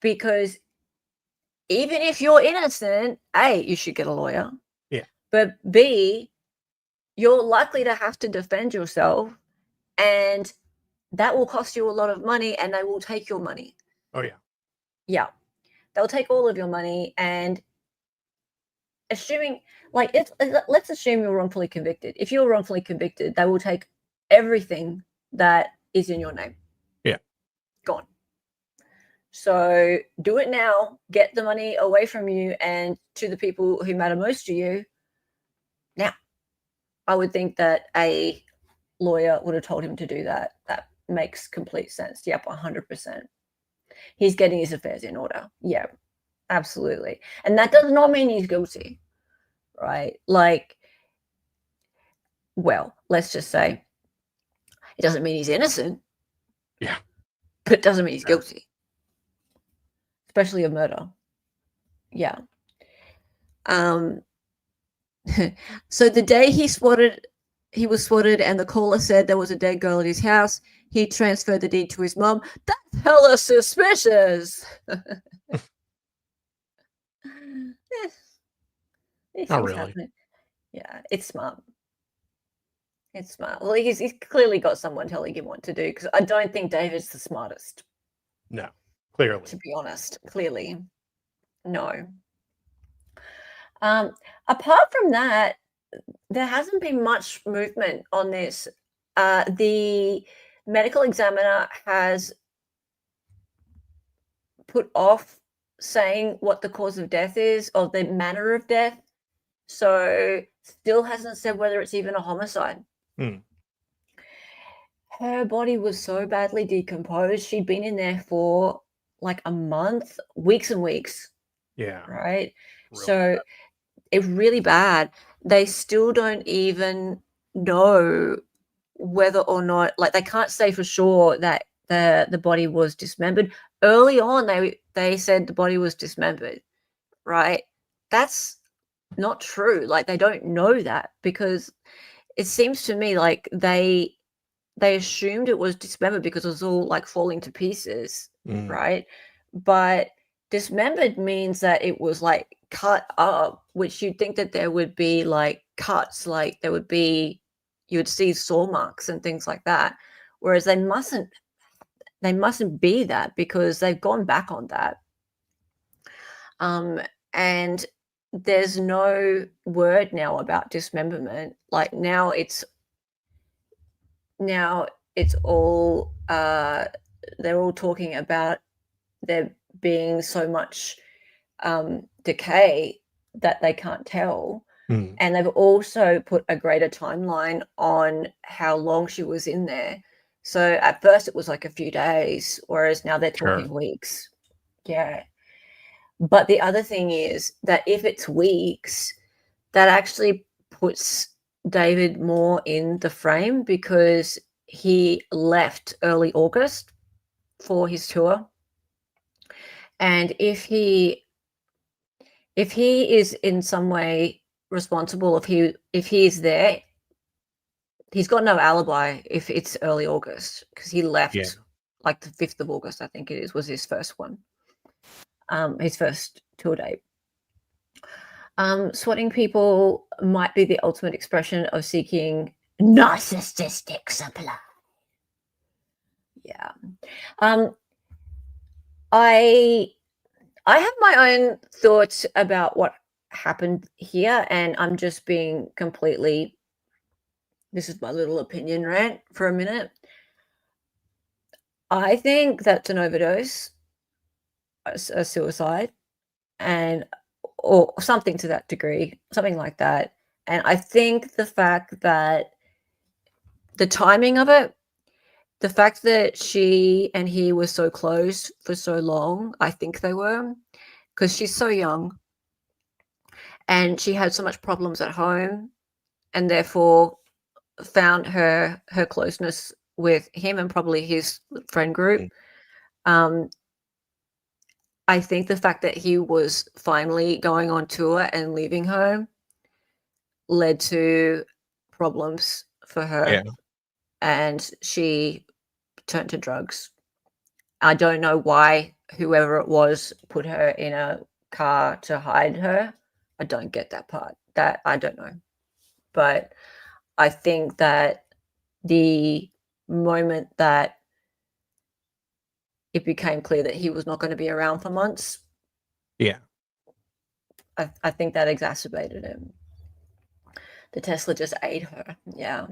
Because even if you're innocent, A, you should get a lawyer. Yeah. But B, you're likely to have to defend yourself, and that will cost you a lot of money, and they will take your money. Oh, yeah. Yeah. They'll take all of your money, and assuming, like, let's assume you're wrongfully convicted. If you're wrongfully convicted, they will take everything that is in your name. Yeah. Gone. So do it now, get the money away from you and to the people who matter most to you now. I would think that a lawyer would have told him to do that. That makes complete sense. Yep, 100%. He's getting his affairs in order. Yeah, absolutely. And that does not mean he's guilty, right? Like, well, let's just say it doesn't mean he's innocent. Yeah. But it doesn't mean he's guilty. Especially of murder. Yeah. So the day he was swatted and the caller said there was a dead girl at his house, he transferred the deed to his mom. That's hella suspicious. Not really. Happening. Yeah, it's smart. It's smart. Well, he's clearly got someone telling him what to do, because I don't think David's the smartest. No, clearly. To be honest, clearly. No. Apart from that, there hasn't been much movement on this. The medical examiner has put off saying what the cause of death is, or the manner of death. So still hasn't said whether it's even a homicide. Her body was so badly decomposed. She'd been in there for like a month, weeks and weeks. Yeah. Right. Really So bad. it's really bad. They still don't even know whether or not, like, they can't say for sure that the body was dismembered. Early on, they said the body was dismembered, right? That's not true. Like, they don't know that, because it seems to me like they assumed it was dismembered because it was all like falling to pieces, right? But dismembered means that it was like cut up, which you'd think that there would be like cuts, like there would be, you would see saw marks and things like that. Whereas they mustn't be that, because they've gone back on that. And there's no word now about dismemberment. Like now it's all they're all talking about there being so much decay that they can't tell. Hmm. And they've also put a greater timeline on how long she was in there. So at first it was like a few days, whereas now they're Sure. talking weeks. Yeah. But the other thing is that if it's weeks, that actually puts David more in the frame because he left early August for his tour. And if he is in some way responsible, if he is there, he's got no alibi if it's early August because he left Yeah. like the 5th of August, I think it is, was his first one. His first tour date. Swatting people might be the ultimate expression of seeking narcissistic supply. Yeah. I have my own thoughts about what happened here, and I'm just being completely, this is my little opinion rant for a minute. I think that's an overdose, a suicide, or something to that degree, something like that. And I think the fact that the timing of it, the fact that she and he were so close for so long, I think they were, because she's so young and she had so much problems at home and therefore found her closeness with him and probably his friend group. I think the fact that he was finally going on tour and leaving her led to problems for her. Yeah. And she turned to drugs. I don't know why whoever it was put her in a car to hide her. I don't get that part. That I don't know. But I think that the moment that it became clear that he was not going to be around for months, Yeah. I think that exacerbated him. The Tesla just ate her. Yeah.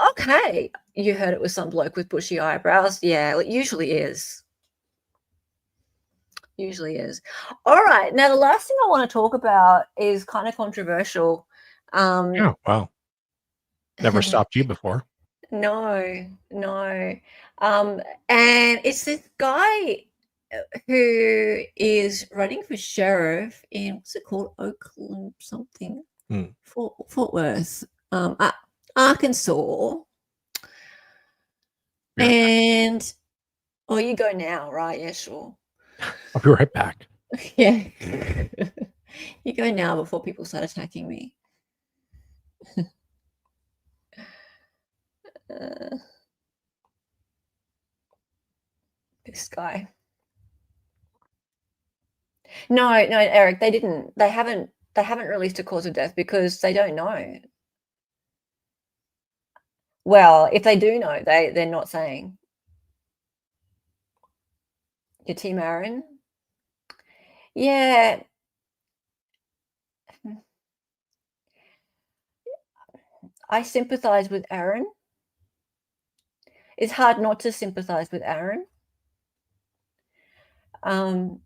Okay. You heard it was some bloke with bushy eyebrows. Yeah, it usually is. Usually is. All right. Now, the last thing I want to talk about is kind of controversial. Oh, wow. Never stopped you before. No. And it's this guy who is running for sheriff in, what's it called? Oakland something. Fort Worth. Arkansas. Yeah. And you go now, right? Yeah, sure. I'll be right back. Yeah. You go now before people start attacking me. This guy. No, Eric, they didn't. They haven't released a cause of death because they don't know. Well, if they do know, they're not saying. Your team, Aaron? Yeah. I sympathize with Aaron. It's hard not to sympathize with Aaron. Let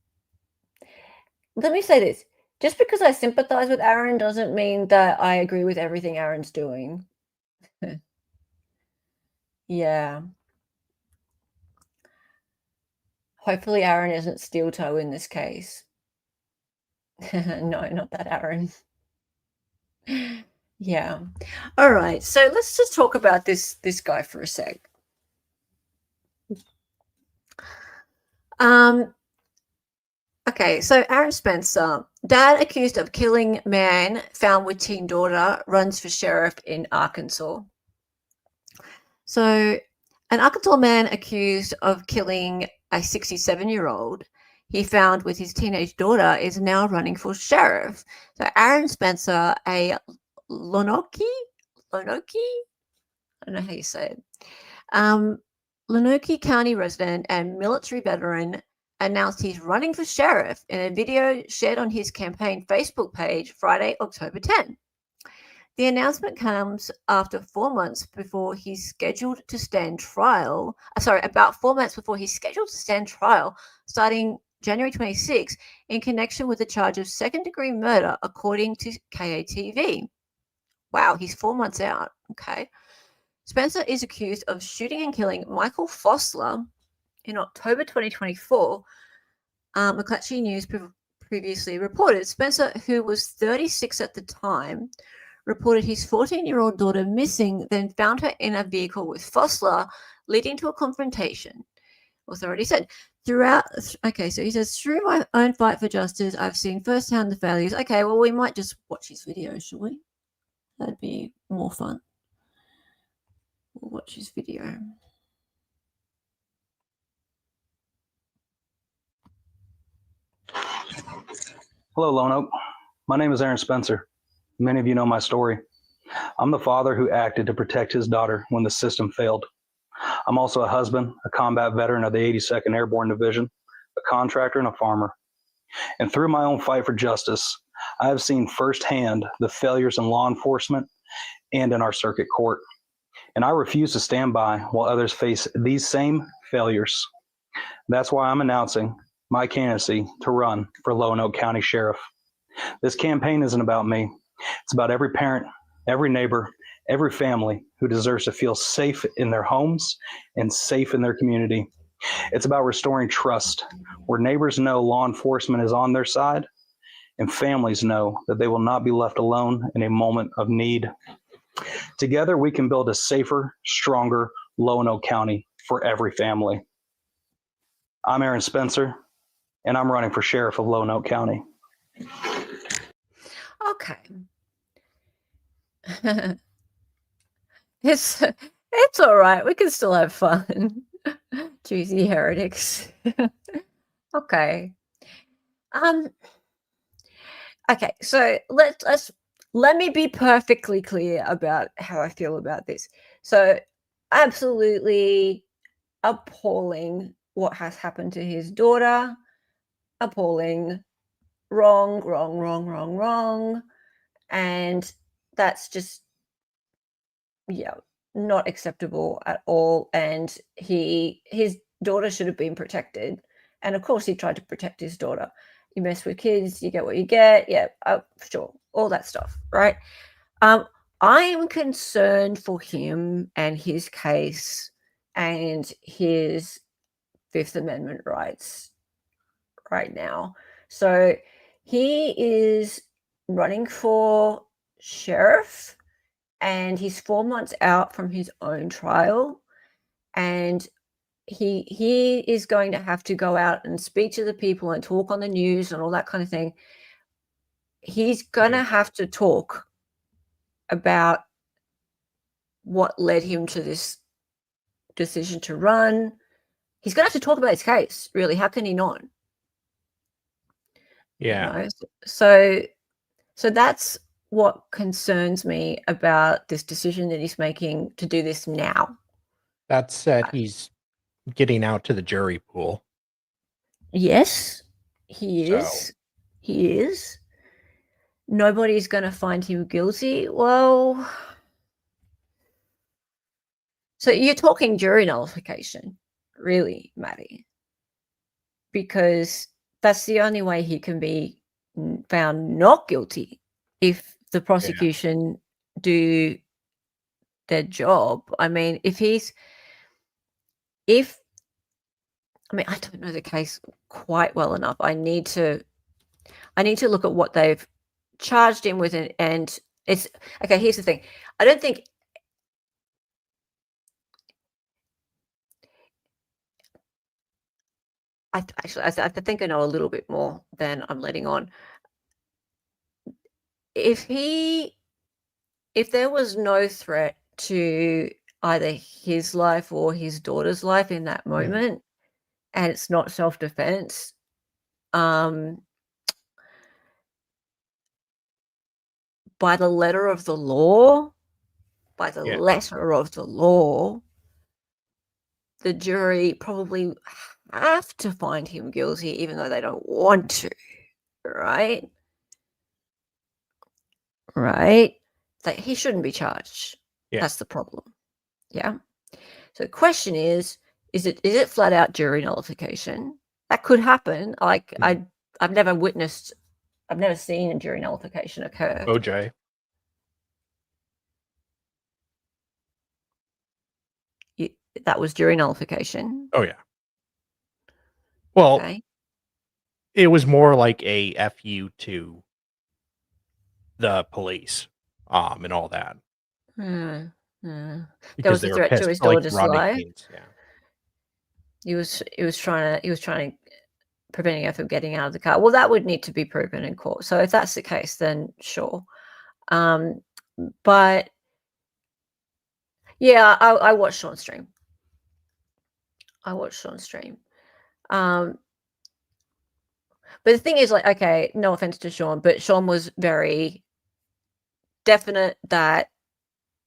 me say this. Just because I sympathize with Aaron doesn't mean that I agree with everything Aaron's doing. Yeah. Hopefully Aaron isn't steel toe in this case. No, not that Aaron. Yeah. All right. So let's just talk about this guy for a sec. Okay, so Aaron Spencer, dad accused of killing man found with teen daughter, runs for sheriff in Arkansas. So an Arkansas man accused of killing a 67-year-old he found with his teenage daughter is now running for sheriff. So Aaron Spencer, a Lonoke? I don't know how you say it. Lonoke County resident and military veteran announced he's running for sheriff in a video shared on his campaign Facebook page Friday, October 10. The announcement comes after 4 months before he's scheduled to stand trial. About 4 months before he's scheduled to stand trial, starting January 26 in connection with the charge of second-degree murder, according to KATV. Wow, he's 4 months out. Okay. Spencer is accused of shooting and killing Michael Fossler in October 2024. McClatchy News previously reported Spencer, who was 36 at the time, reported his 14-year-old daughter missing, then found her in a vehicle with Fossler, leading to a confrontation. Authority said, okay, so he says, through my own fight for justice, I've seen firsthand the failures. Okay, well, we might just watch his video, shall we? That'd be more fun. We'll watch his video. Hello, Lone Oak. My name is Aaron Spencer. Many of you know my story. I'm the father who acted to protect his daughter when the system failed. I'm also a husband, a combat veteran of the 82nd Airborne Division, a contractor, and a farmer. And through my own fight for justice, I have seen firsthand the failures in law enforcement and in our circuit court. And I refuse to stand by while others face these same failures. That's why I'm announcing my candidacy to run for Lonoke County Sheriff. This campaign isn't about me. It's about every parent, every neighbor, every family who deserves to feel safe in their homes and safe in their community. It's about restoring trust, where neighbors know law enforcement is on their side and families know that they will not be left alone in a moment of need. Together, we can build a safer, stronger Lonoke County for every family. I'm Aaron Spencer, and I'm running for Sheriff of Lonoke County. Okay. It's all right. We can still have fun. Juicy heretics. Okay. Okay, so let me be perfectly clear about how I feel about this. So absolutely appalling what has happened to his daughter. Appalling. Wrong. And that's just, yeah, not acceptable at all. And his daughter should have been protected. And of course he tried to protect his daughter. You mess with kids, you get what you get. Yeah, sure. All that stuff, right? I am concerned for him and his case and his Fifth Amendment rights right now. So he is running for sheriff and he's 4 months out from his own trial. And he is going to have to go out and speak to the people and talk on the news and all that kind of thing. He's going to have to talk about what led him to this decision to run. He's going to have to talk about his case, really. How can he not? Yeah. You know? So that's what concerns me about this decision that he's making to do this now. That said, he's getting out to the jury pool. Yes, he is. So. He is. Nobody's going to find him guilty. Well, so you're talking jury nullification, really, Maddie, because that's the only way he can be found not guilty if the prosecution do their job. I mean, I don't know the case quite well enough. I need to look at what they've charged him with, and it's okay. Here's the thing: I don't think I think I know a little bit more than I'm letting on. If there was no threat to either his life or his daughter's life in that moment, and it's not self-defense, by the letter of the law, the jury probably have to find him guilty, even though they don't want to, right? Right? That he shouldn't be charged. Yeah. That's the problem. Yeah. So the question is it flat out jury nullification? That could happen. Like Mhm. I've never seen a jury nullification occur. OJ. That was jury nullification. Oh yeah. Well, Okay. it was more like a FU to the police, and all that Hmm, There because was they a were threat to pissed his for, like, daughter's Rodney life. King's, yeah. He was trying to preventing her from getting out of the car. Well, that would need to be proven in court. So if that's the case, then sure. But yeah, I watched Sean's stream. But the thing is, like, okay, no offense to Sean, but Sean was very definite that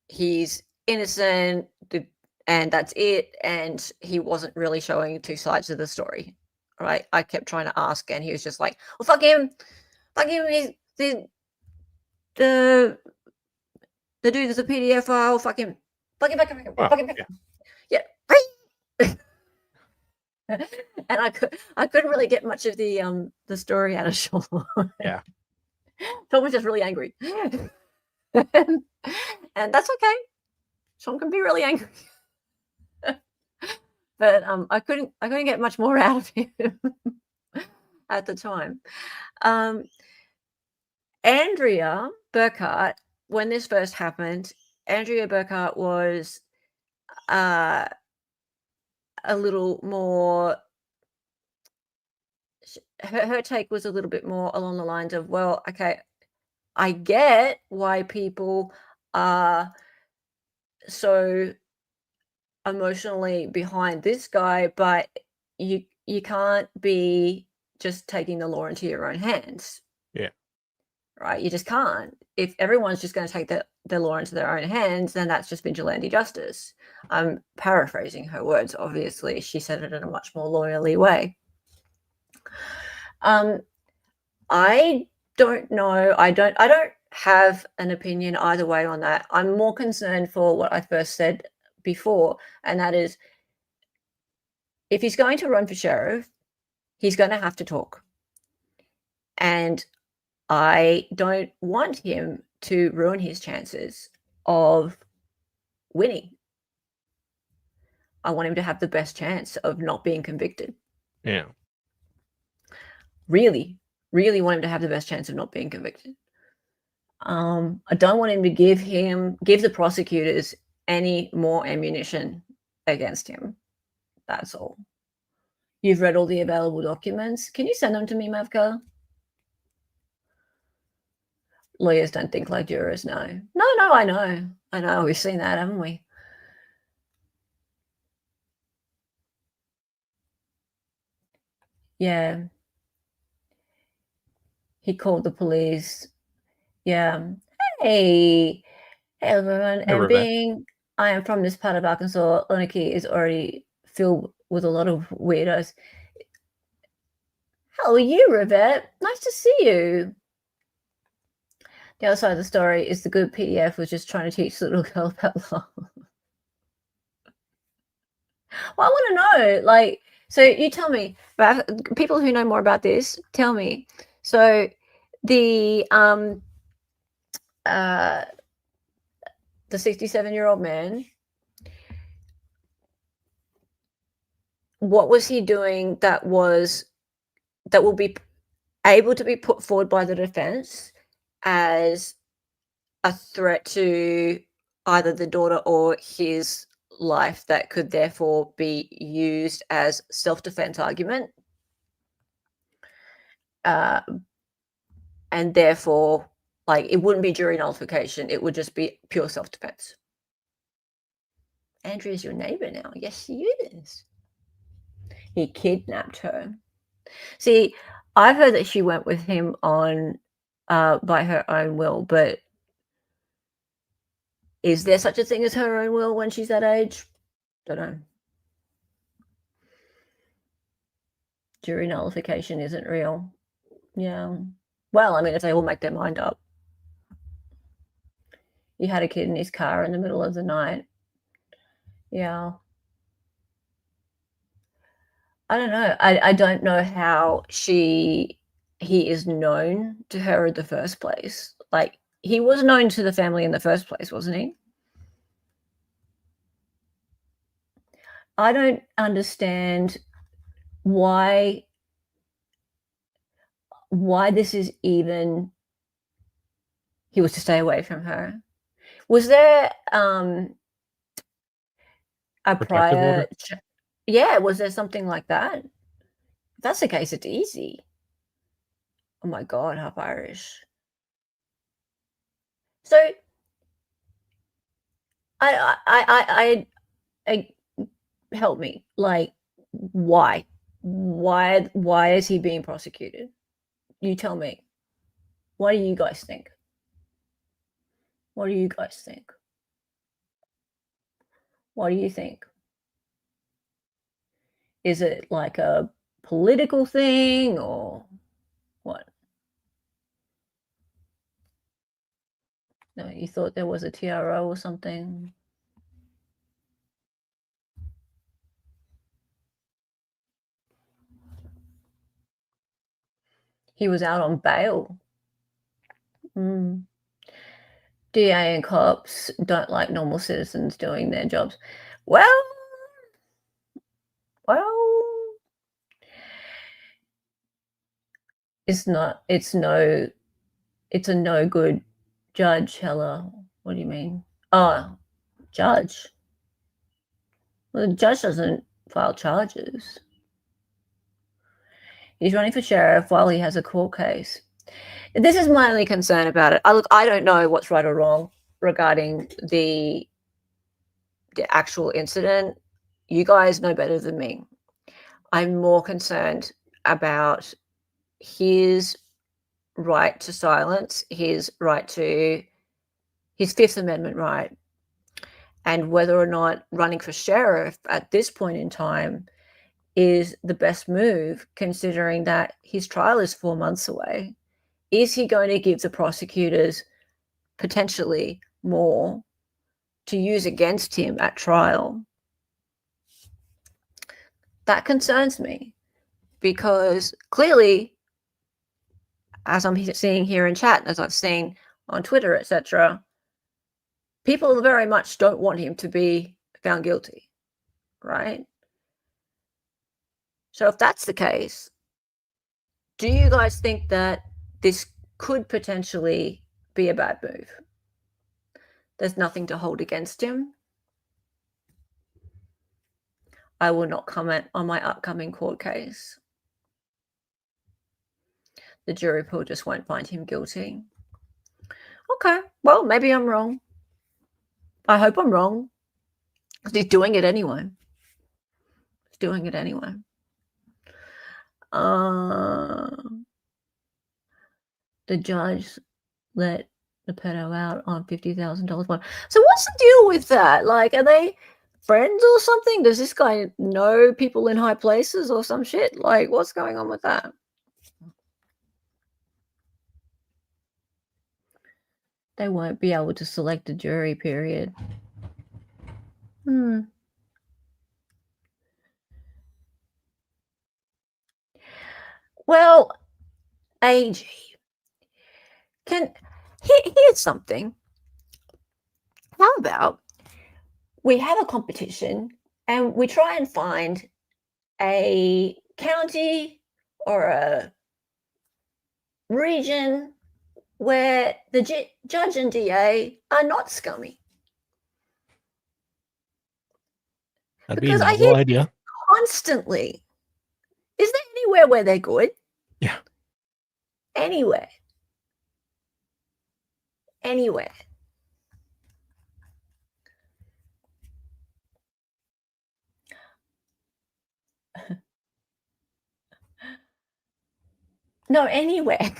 he's innocent, and that's it. And he wasn't really showing two sides of the story, right? I kept trying to ask, and he was just like, "Well, fuck him. He's the dude is a PDF file. Fuck him. Fuck him. Well, Fuck him. yeah. Yeah." And I couldn't really get much of the story out of Sean. Yeah. Sean was just really angry. and that's okay. Sean can be really angry. But I couldn't get much more out of him at the time. Andrea Burkhart, when this first happened, Andrea Burkhart was a little more, her take was a little bit more along the lines of, well, okay, I get why people are so emotionally behind this guy, but you can't be just taking the law into your own hands. Yeah. Right? You just can't. If everyone's just going to take the law into their own hands, then that's just vigilante justice. I'm paraphrasing her words, obviously. She said it in a much more lawyerly way. I don't know. I don't have an opinion either way on that. I'm more concerned for what I first said before, and that is, if he's going to run for sheriff, he's going to have to talk. And I don't want him to ruin his chances of winning. I want him to have the best chance of not being convicted. Yeah. Really, really want him to have the best chance of not being convicted. I don't want him to give the prosecutors any more ammunition against him. That's all. You've read all the available documents. Can you send them to me, Mavka? Lawyers don't think like jurors. No, I know. We've seen that, haven't we? Yeah. He called the police. Yeah. Hey everyone. Hey, And Rebecca. I am from this part of Arkansas, Oniki is already filled with a lot of weirdos. How are you, Rivette? Nice to see you. The other side of the story is the good PDF was just trying to teach the little girl about law. Well, I want to know, like, so you tell me, about people who know more about this, tell me. So the 67-year-old man, what was he doing that will be able to be put forward by the defense as a threat to either the daughter or his life that could therefore be used as self-defense argument, and therefore, like, it wouldn't be jury nullification, it would just be pure self-defense? Andrea's your neighbor now. Yes, she is. He kidnapped her. See, I've heard that she went with him on by her own will, but is there such a thing as her own will when she's that age? Don't know. Jury nullification isn't real. Yeah. Well, I mean, if they all make their mind up. He had a kid in his car in the middle of the night. Yeah. I don't know. I don't know how he is known to her in the first place. Like, he was known to the family in the first place, wasn't he? I don't understand why this is even, he was to stay away from her. Was there a Protective prior order? yeah, was there something like that? If that's the case, it's easy. Oh my god, half Irish. So I help me. Like, why? Why is he being prosecuted? You tell me. What do you guys think? What do you guys think? What do you think? Is it like a political thing or what? No, you thought there was a TRO or something? He was out on bail. DA and cops don't like normal citizens doing their jobs. Well, it's a no good judge, Hella. What do you mean? Oh, judge. Well, the judge doesn't file charges. He's running for sheriff while he has a court case. This is my only concern about it. I don't know what's right or wrong regarding the actual incident. You guys know better than me. I'm more concerned about his right to silence, his Fifth Amendment right, and whether or not running for sheriff at this point in time is the best move, considering that his trial is 4 months away. Is he going to give the prosecutors potentially more to use against him at trial? That concerns me, because clearly, as I'm seeing here in chat, as I've seen on Twitter, etc., people very much don't want him to be found guilty, right? So if that's the case, do you guys think that this could potentially be a bad move? There's nothing to hold against him. I will not comment on my upcoming court case. The jury pool just won't find him guilty. Okay, well, maybe I'm wrong. I hope I'm wrong, because he's doing it anyway. He's doing it anyway. The judge let the pedo out on $50,000 bond. So what's the deal with that? Like, are they friends or something? Does this guy know people in high places or some shit? Like, what's going on with that? They won't be able to select a jury, period. Well, AG, here's something. How about we have a competition and we try and find a county or a region where the judge and DA are not scummy. That'd be a Because I novel hear idea. constantly. Is there anywhere where they're good? Yeah. Anywhere. No, anywhere.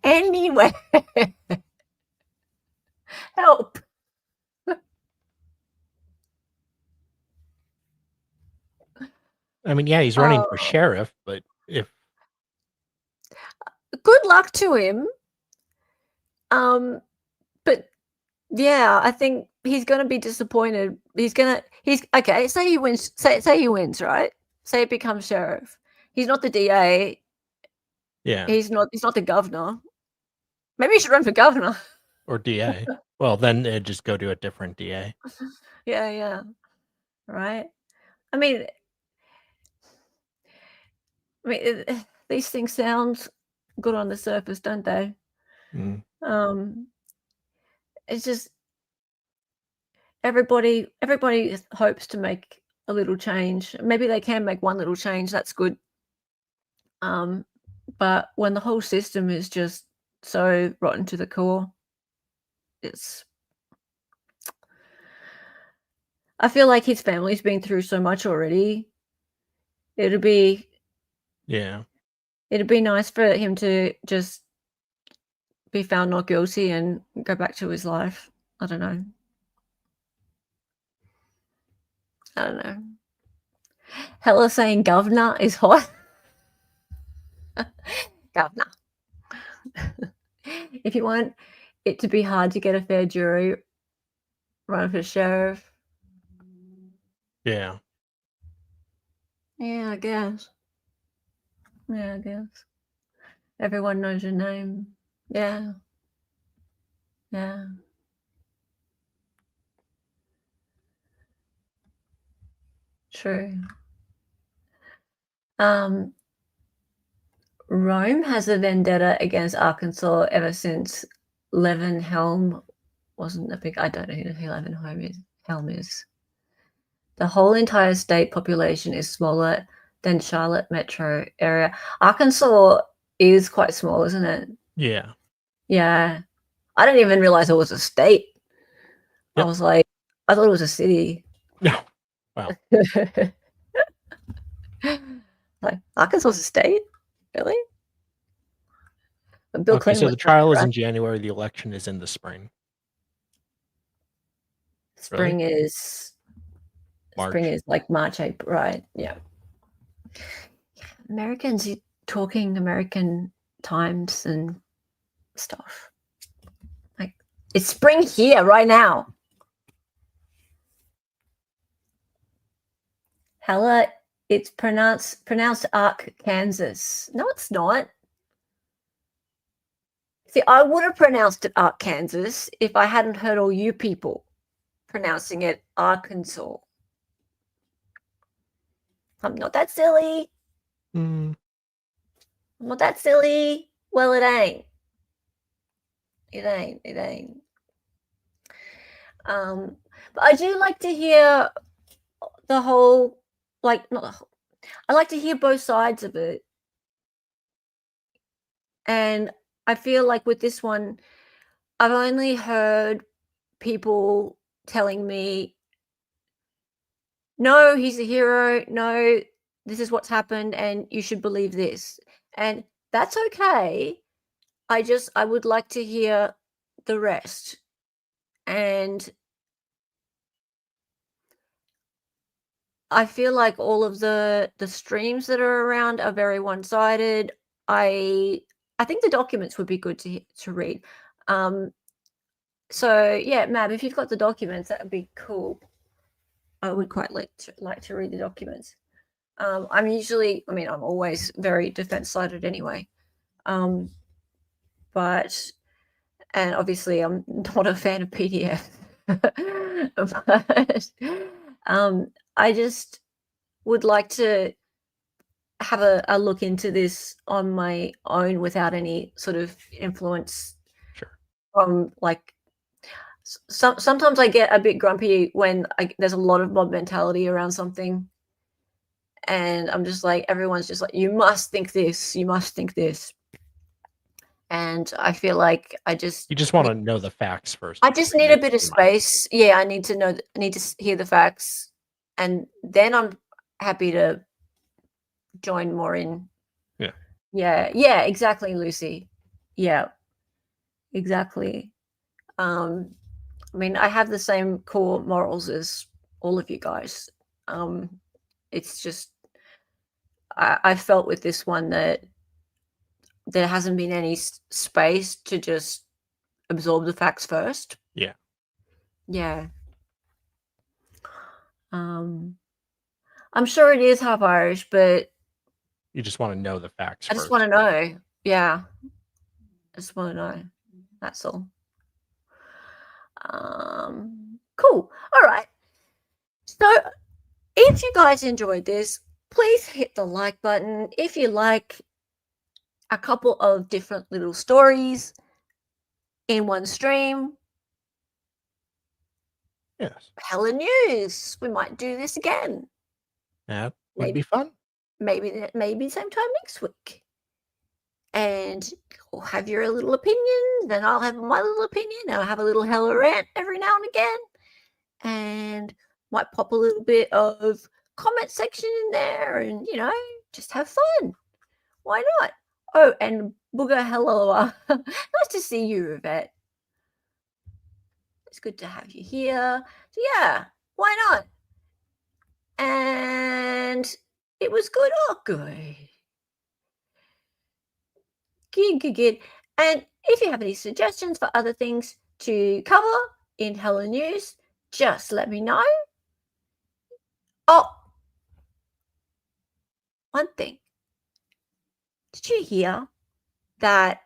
Anywhere. Help. I mean, yeah, he's running for sheriff, but if Good luck to him. But yeah, I think he's going to be disappointed. He's okay. Say he wins. Say he wins, right? Say he becomes sheriff. He's not the DA. Yeah. He's not the governor. Maybe he should run for governor. Or DA. Well, then it'd just go to a different DA. Yeah. Right. I mean, these things sound good on the surface, don't they? Mm. It's just everybody hopes to make a little change. Maybe they can make one little change. That's good. But when the whole system is just so rotten to the core, I feel like his family's been through so much already. It'd be nice for him to just be found not guilty and go back to his life. I don't know. Hella saying governor is hot. Governor. If you want it to be hard to get a fair jury, run for sheriff. Yeah. Yeah, I guess. Everyone knows your name. Yeah. True. Rome has a vendetta against Arkansas ever since Levin Helm wasn't a big. I don't know who Levin Helm is. The whole entire state population is smaller than Charlotte metro area. Arkansas is quite small, isn't it? Yeah. Yeah. I didn't even realize it was a state. Yep. I was like, I thought it was a city. No. Wow. Like, Arkansas is a state? Really? But Bill Okay, Clinton so was the trial is right. in January. The election is in the spring. Spring is March. Spring is like March, April, right? Yeah. Americans talking American times and stuff. Like, it's spring here right now. Hella, it's pronounced Arkansas. No, it's not. See, I would have pronounced it Arkansas if I hadn't heard all you people pronouncing it Arkansas. I'm not that silly. I'm not that silly. Well, it ain't. It ain't. But I do like to hear the whole, like, not the whole. I like to hear both sides of it. And I feel like with this one, I've only heard people telling me, no, he's a hero. No, this is what's happened and you should believe this. And that's okay. I would like to hear the rest. And I feel like all of the streams that are around are very one-sided. I think the documents would be good to read. So yeah, Mab, if you've got the documents, that would be cool. I would quite like to read the documents. I'm always very defense-sided anyway. But obviously I'm not a fan of PDF. But I just would like to have a look into this on my own without any sort of influence. Sure. From like sometimes I get a bit grumpy when there's a lot of mob mentality around something, and I'm just like, everyone's just like, you must think this, you must think this. And I feel like you just want to know the facts first. I just need a bit of space. Yeah, I need to hear the facts, and then I'm happy to join more in. Yeah, exactly, Lucy. Yeah, exactly. I have the same core morals as all of you guys. It's just I felt with this one that there hasn't been any space to just absorb the facts first. Yeah. I'm sure it is half Irish, but You just want to know the facts I just first. want to know. Yeah. I just want to know. That's all. Cool. All right. So if you guys enjoyed this, please hit the like button. If you like a couple of different little stories in one stream, Yes. Hella News. We might do this again. That would Maybe. be fun. Maybe same time next week. And you'll have your little opinion, then I'll have my little opinion. I'll have a little hella rant every now and again. And might pop a little bit of comment section in there and, you know, just have fun. Why not? Oh, and Booger, hello. Nice to see you, Yvette. It's good to have you here. So yeah, why not? And it was good. Oh, good. Good. And if you have any suggestions for other things to cover in Hella News, just let me know. Oh, one thing. Did you hear that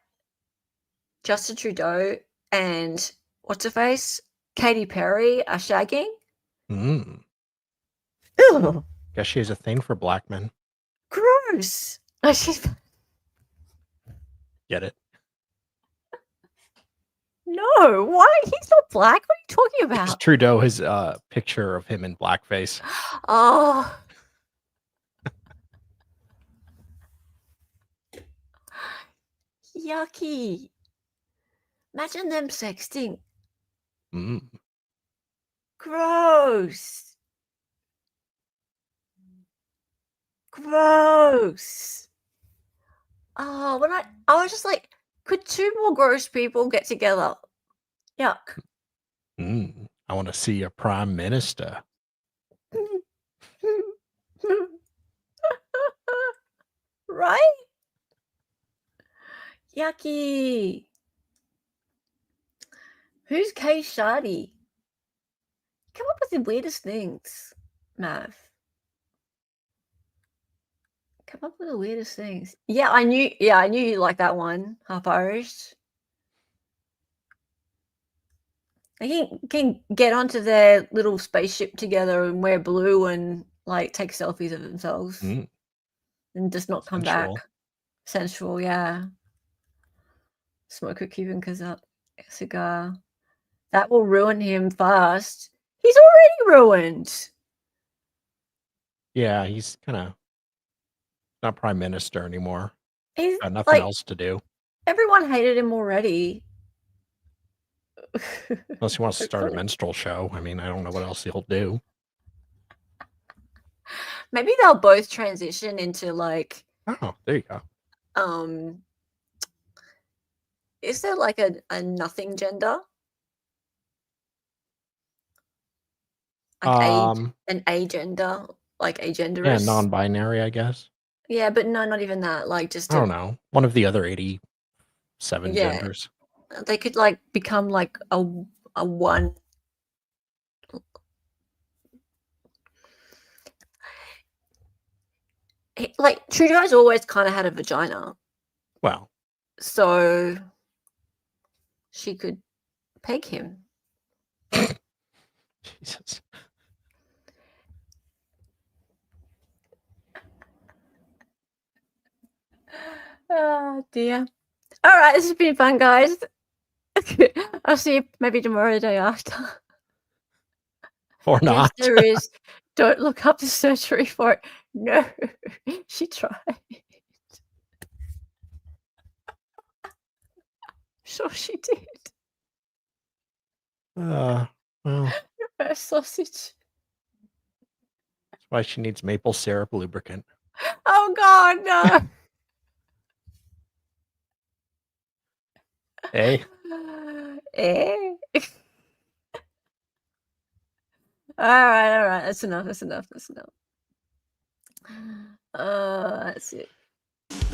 Justin Trudeau and what's her face, Katy Perry, are shagging? Mm. Ew, Guess she has a thing for black men. gross. Oh, she's Get it? no. Why? He's not black. What are you talking Because about? Trudeau has a picture of him in blackface. Oh. Yucky. Imagine them sexting. Mm. Gross. Gross. Oh, when I was just like, could two more gross people get together? Yuck. Mm. I want to see a prime minister. Right? Yucky. Who's Kay Shardy? Come up with the weirdest things, Mav. Come up with the weirdest things. Yeah, I knew you like that one, half Irish. They can get onto their little spaceship together and wear blue and like take selfies of themselves Mm. and just not come Sensual. back. Sensual, yeah. Smoke a Cuban cigar. That will ruin him fast. He's already ruined. Yeah, he's kind of not prime minister anymore. He's Got nothing like, else to do. everyone hated him already. Unless he wants to start a minstrel show. I mean, I don't know what else he'll do. Maybe they'll both transition into like, Oh, there you go. is there like a nothing gender? Like an agender, like agenderist. Yeah, non-binary, I guess. Yeah, but no, not even that. Like just I don't know. One of the other 87 Yeah. genders. They could like become like a one. Like Trudeau's always kind of had a vagina, Well, so she could peg him. Jesus. Oh dear. All right, this has been fun, guys. I'll see you maybe tomorrow, the day after. Or not. Yes, there is. Don't look up the surgery for it. No, she tried. Sure, she did. Well, Her sausage. that's why she needs maple syrup lubricant. Oh God, no. Hey, Eh? All right. That's enough. That's it.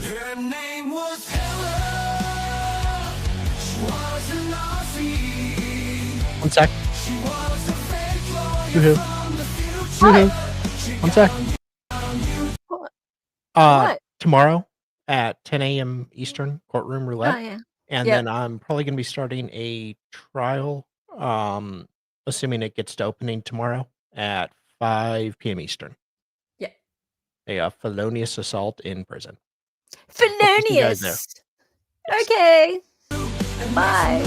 Her name was Helen. She was an Aussie. 1 sec. She was a fake lawyer Woohoo. from the future. One sec. What? Uh, What? tomorrow at 10 a.m. Eastern, courtroom Oh, roulette. yeah. And Yep. then I'm probably going to be starting a trial, assuming it gets to opening tomorrow at 5 p.m. Eastern. Yeah. A felonious assault in prison. Hope to see you guys there. Felonious. Yes. Okay. Bye.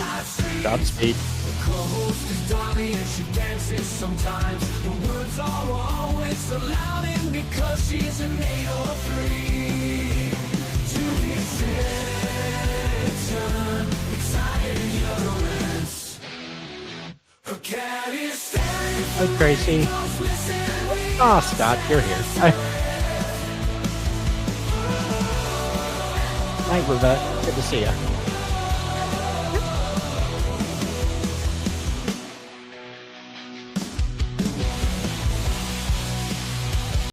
Godspeed. Co-host is Donnie and she dances sometimes. The words are always so loud and because she's an 803. To the attention, excited utterance. Her cat is staring. Hi, Tracy. Oh, Scott, you're here. Hi. Night, Rivette. Good to see you.